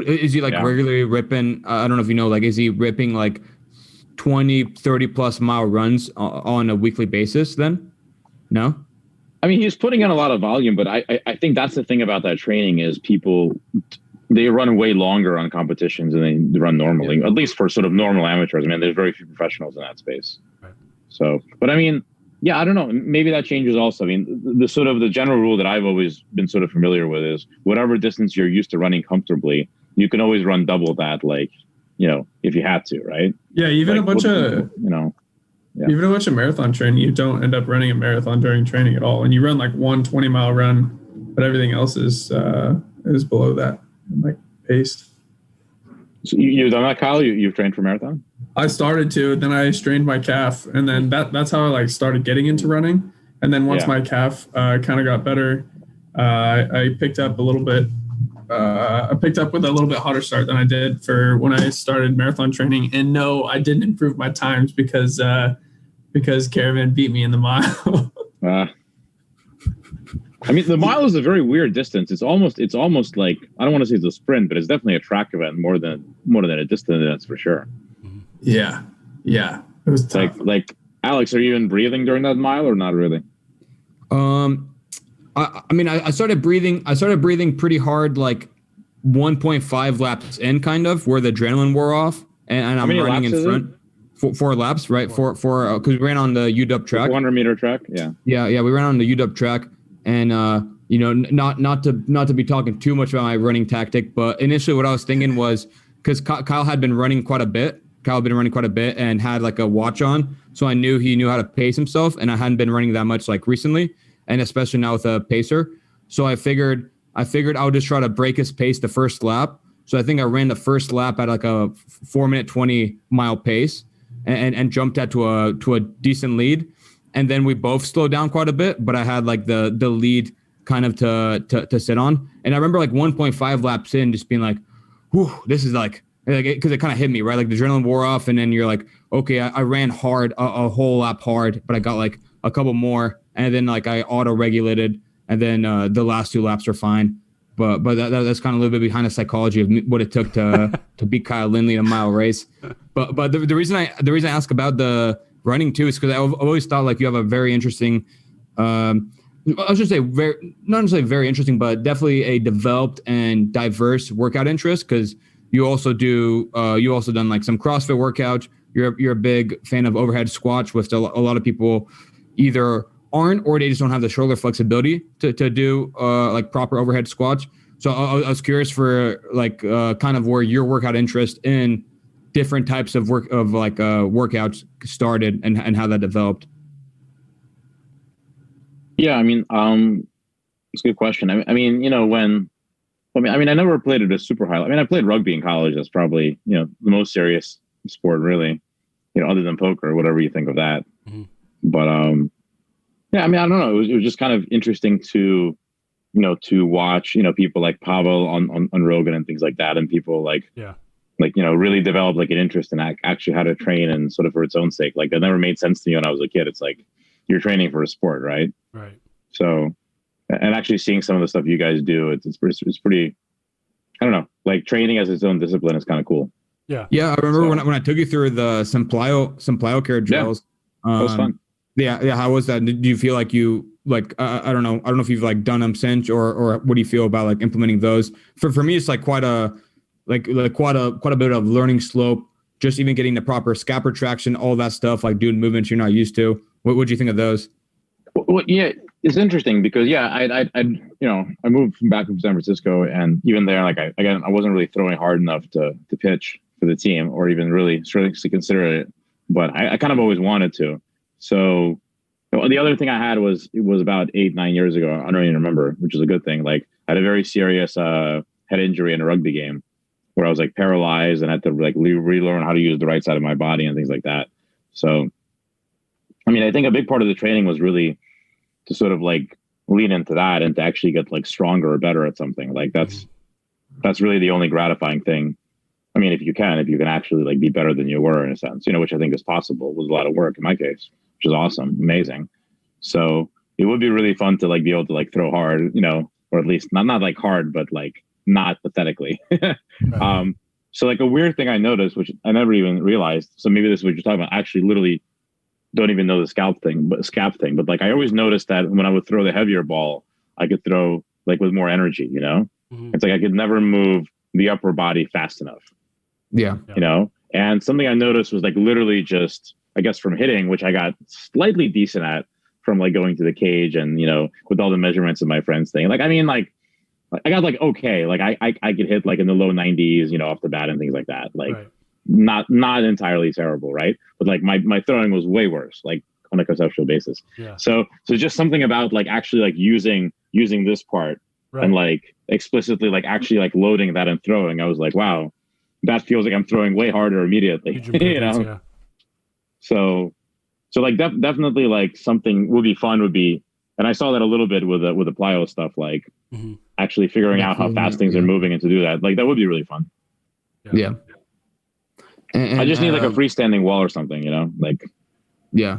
Is he like Yeah. regularly ripping? I don't know if you know, like, is he ripping like 20, 30 plus mile runs on a weekly basis then? No? I mean, he's putting in a lot of volume, but I think that's the thing about that training is people, they run way longer on competitions than they run normally, at least for sort of normal amateurs. I mean, there's very few professionals in that space. Right. So, but I mean, yeah, I don't know. Maybe that changes also. I mean, the sort of the general rule that I've always been sort of familiar with is whatever distance you're used to running comfortably, you can always run double that, like, you know, if you had to, right? Yeah, even Like, a bunch of you know, yeah. even a bunch of marathon training, you don't end up running a marathon during training at all, and you run like 1 20-mile run, but everything else is below that, like paced. So you've done that, Kyle? You've trained for marathon? I started to, then I strained my calf, and then that's how I like started getting into running. And then once Yeah. my calf kind of got better, I picked up a little bit. I picked up with a little bit hotter start than I did for when I started marathon training. And no, I didn't improve my times because Caravan beat me in the mile. I mean, the mile is a very weird distance. It's almost like, I don't want to say it's a sprint, but it's definitely a track event more than a distance, that's for sure. Yeah, it was tough. Like Alex, are you even breathing during that mile or not really? I mean, I started breathing pretty hard, like 1.5 laps in, kind of, where the adrenaline wore off, and I'm running in front. 4 laps, right? Four, because we ran on the UW track. 400-meter track, yeah. Yeah, we ran on the UW track, and you know, not to be talking too much about my running tactic, but initially what I was thinking was, because Kyle had been running quite a bit. And had like a watch on, so I knew he knew how to pace himself, and I hadn't been running that much like recently, and especially now with a pacer. So I figured I would just try to break his pace the first lap. So I think I ran the first lap at like a 4-minute 20-mile pace, and jumped that to a decent lead, and then we both slowed down quite a bit, but I had like the lead kind of to sit on, and I remember like 1.5 laps in, just being like, "Whew, this is like." Because it kind of hit me, right? Like the adrenaline wore off, and then you're like, okay, I ran hard, a whole lap hard, but I got like a couple more, and then like I auto-regulated, and then the last 2 laps are fine. But that's kind of a little bit behind the psychology of what it took to beat Kyle Lindley in a mile race. But the reason I ask about the running too is because I've always thought like you have a very interesting, I should say not necessarily very interesting, but definitely a developed and diverse workout interest, because you also done like some CrossFit workouts. You're a big fan of overhead squats, which a lot of people either aren't, or they just don't have the shoulder flexibility to do like proper overhead squats. So I was curious for like kind of where your workout interest in different types of workouts started, and how that developed. Yeah, I mean, it's a good question. I mean, you know, I never played at a super high. I mean, I played rugby in college. That's probably, you know, the most serious sport, really, you know, other than poker, whatever you think of that. Mm-hmm. But yeah, I mean, I don't know. It was just kind of interesting to, you know, to watch, you know, people like Pavel on Rogan and things like that, and people like, you know, really develop like an interest in actually how to train, and sort of for its own sake. Like that never made sense to me when I was a kid. It's like you're training for a sport, right? Right. So. And actually seeing some of the stuff you guys do, it's pretty, I don't know, like training as its own discipline is kind of cool. Yeah. I remember when I took you through the some plyo care drills. Yeah, that was fun. Yeah. How was that? Do you feel like you like, I don't know if you've like done them since, or what do you feel about like implementing those? For me, it's like quite a bit of learning slope, just even getting the proper scapula traction, all that stuff, like doing movements you're not used to. What would you think of those? Well, yeah, it's interesting because I you know, I moved back from San Francisco, and even there, like I wasn't really throwing hard enough to pitch for the team, or even really seriously consider it. But I kind of always wanted to. So the other thing I had was, it was about 8-9 years ago. I don't even remember, which is a good thing. Like I had a very serious head injury in a rugby game, where I was like paralyzed and had to like relearn how to use the right side of my body and things like that. So, I mean, I think a big part of the training was really to sort of like lean into that, and to actually get like stronger or better at something. Like that's really the only gratifying thing. I mean, if you can actually like be better than you were in a sense, which I think is possible with a lot of work in my case, which is awesome, amazing. So it would be really fun to like be able to like throw hard, or at least not like hard, but like not pathetically. Right. So like a weird thing I noticed, which I never even realized. So maybe this is what you're talking about. I actually literally don't even know the scalp thing, but like I always noticed that when I would throw the heavier ball, I could throw like with more energy, Mm-hmm. It's like I could never move the upper body fast enough. Yeah. And something I noticed was like literally just, I guess from hitting, which I got slightly decent at from like going to the cage and, with all the measurements of my friends thing. Like, I mean, like I got like, okay, like I could hit like in the low 90s, off the bat and things like that. Like Right. not entirely terrible. Right. But like my throwing was way worse, like on a conceptual basis. Yeah. So just something about like actually like using this part Right. and like explicitly like actually like loading that and throwing, I was like, wow, that feels like I'm throwing way harder immediately. Huge improvements, yeah. So like definitely like something would be fun would be, and I saw that a little bit with the plyo stuff, like Mm-hmm. actually figuring out how fast things are moving and to do that, like that would be really fun. Yeah. And, I just need like a freestanding wall or something, like. Yeah.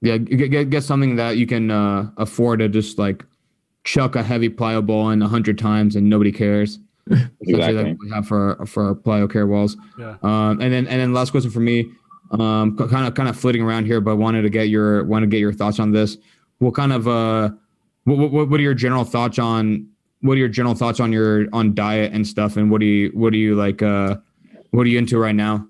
Get something that you can afford to just like chuck a heavy plyo ball in 100 times and nobody cares. Exactly. Like we have for our plyo care walls. Yeah. And then last question for me, kind of flitting around here, but wanted to get your thoughts on this. What kind of what are your general thoughts on on diet and stuff, and what are you like what are you into right now?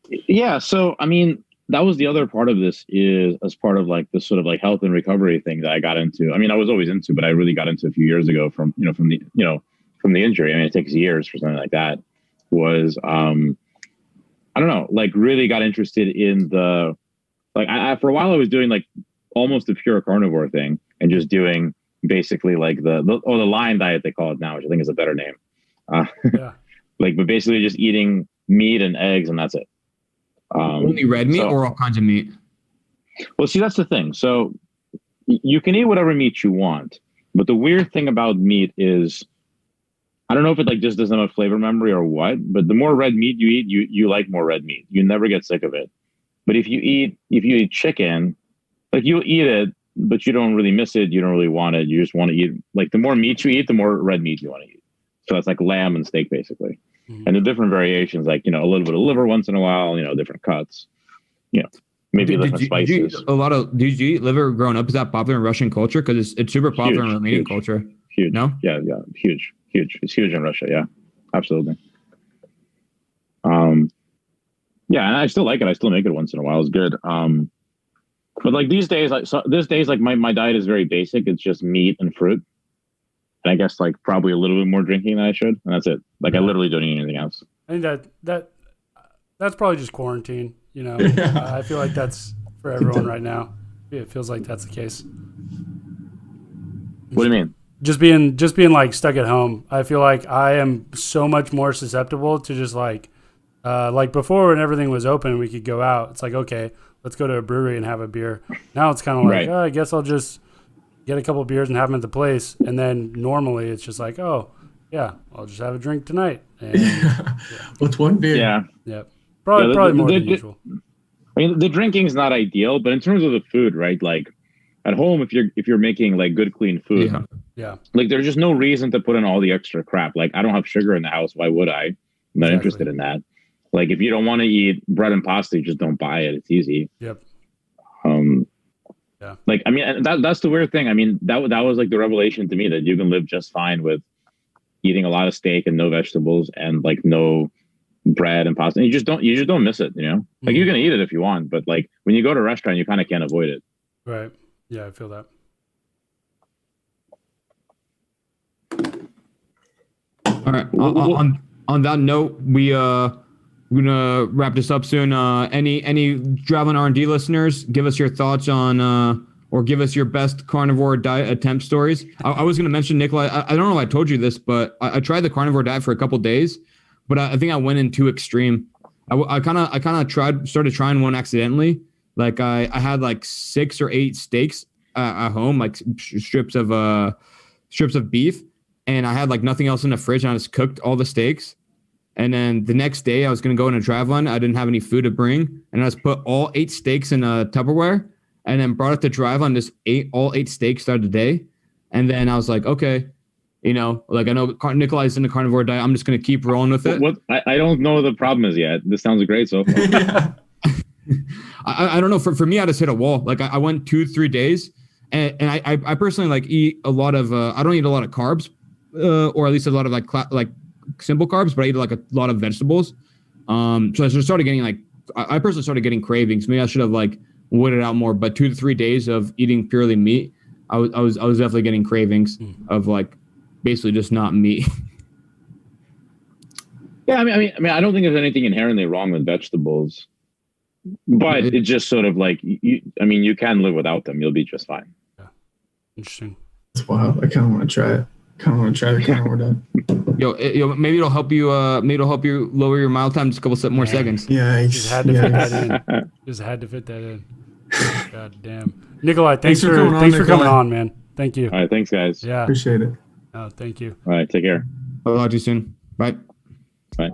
Yeah, so I mean, that was the other part of this, is as part of like this sort of like health and recovery thing that I got into. I mean, I was always into, but I really got into a few years ago from the injury. I mean, it takes years for something like that. Was I don't know, like really got interested in the, like I for a while I was doing like almost a pure carnivore thing and just doing basically like the lion diet they call it now, which I think is a better name. Yeah. Like, but basically just eating meat and eggs and that's it. Only red meat or all kinds of meat? Well, see, that's the thing. So you can eat whatever meat you want, but the weird thing about meat is, I don't know if it like just doesn't have a flavor memory or what, but the more red meat you eat, you like more red meat. You never get sick of it. But if you eat chicken, like you'll eat it, but you don't really miss it. You don't really want it. You just want to eat, like the more meat you eat, the more red meat you want to eat. So that's like lamb and steak basically. Mm-hmm. And the different variations, like, a little bit of liver once in a while, different cuts, maybe different spices. Did you eat liver growing up? Is that popular in Russian culture? Because it's super popular in Romanian culture. Huge. No? Yeah. Huge. It's huge in Russia. Yeah, absolutely. Yeah, and I still like it. I still make it once in a while. It's good. But like these days, like my diet is very basic. It's just meat and fruit. And I guess like probably a little bit more drinking than I should. And that's it. Like I literally don't eat anything else. I think that's probably just quarantine. I feel like that's for everyone right now. It feels like that's the case. What do you mean? Just being like stuck at home. I feel like I am so much more susceptible to just like before when everything was open, we could go out. It's like, okay, let's go to a brewery and have a beer. Now it's kind of like, right. I guess I'll just get a couple of beers and have them at the place. And then normally it's just like, oh yeah, I'll just have a drink tonight. And, yeah. What's one beer? Yeah. Probably more than usual. I mean, the drinking's not ideal, but in terms of the food, right? Like at home, if you're making like good, clean food, yeah. Like there's just no reason to put in all the extra crap. Like I don't have sugar in the house. Why would I? I'm not interested in that. Like if you don't want to eat bread and pasta, you just don't buy it. It's easy. Yep. Yeah. Like, I mean, that's the weird thing. I mean, that was like the revelation to me that you can live just fine with eating a lot of steak and no vegetables and like no bread and pasta. And you just don't miss it, Like you can eat it if you want, but like when you go to a restaurant, you kind of can't avoid it. Right. Yeah, I feel that. All right. On that note, we're gonna wrap this up soon. Any Driveline R&D listeners, give us your thoughts on or give us your best carnivore diet attempt stories. I was gonna mention, Nikolai. I don't know if I told you this, but I tried the carnivore diet for a couple days, but I think I went in too extreme. I kind of started trying one accidentally. Like I had like 6 or 8 steaks at home, like strips of beef. And I had like nothing else in the fridge, and I just cooked all the steaks. And then the next day I was going to go on a drive line. I didn't have any food to bring. And I just put all 8 steaks in a Tupperware and then brought it to drive line. Just ate all 8 steaks, started the day. And then I was like, okay, I know Nikolai's in the carnivore diet. I'm just going to keep rolling with it. I don't know what the problem is yet. This sounds great so far. Yeah. I don't know. For me, I just hit a wall. Like I went 2-3 days and I personally eat a lot of, I don't eat a lot of carbs or at least a lot of like simple carbs, but I eat a lot of vegetables. So I started getting I personally started getting cravings. Maybe I should have weighed it out more, but 2 to 3 days of eating purely meat, I was definitely getting cravings of basically just not meat. Yeah, I mean, I don't think there's anything inherently wrong with vegetables, but it's just sort of you can live without them. You'll be just fine. Yeah. Interesting. That's wild. I kind of want to try it. Kind of want to try the carnivore diet. Yo, maybe it'll help you. Maybe it'll help you lower your mile time just a couple more seconds. Yeah, Just had to fit that in. Just had to fit that in. God damn, Nikolai, thanks for coming on, man. Thank you. All right, thanks, guys. Yeah, appreciate it. Oh, thank you. All right, take care. I'll talk to you soon. Bye. Bye.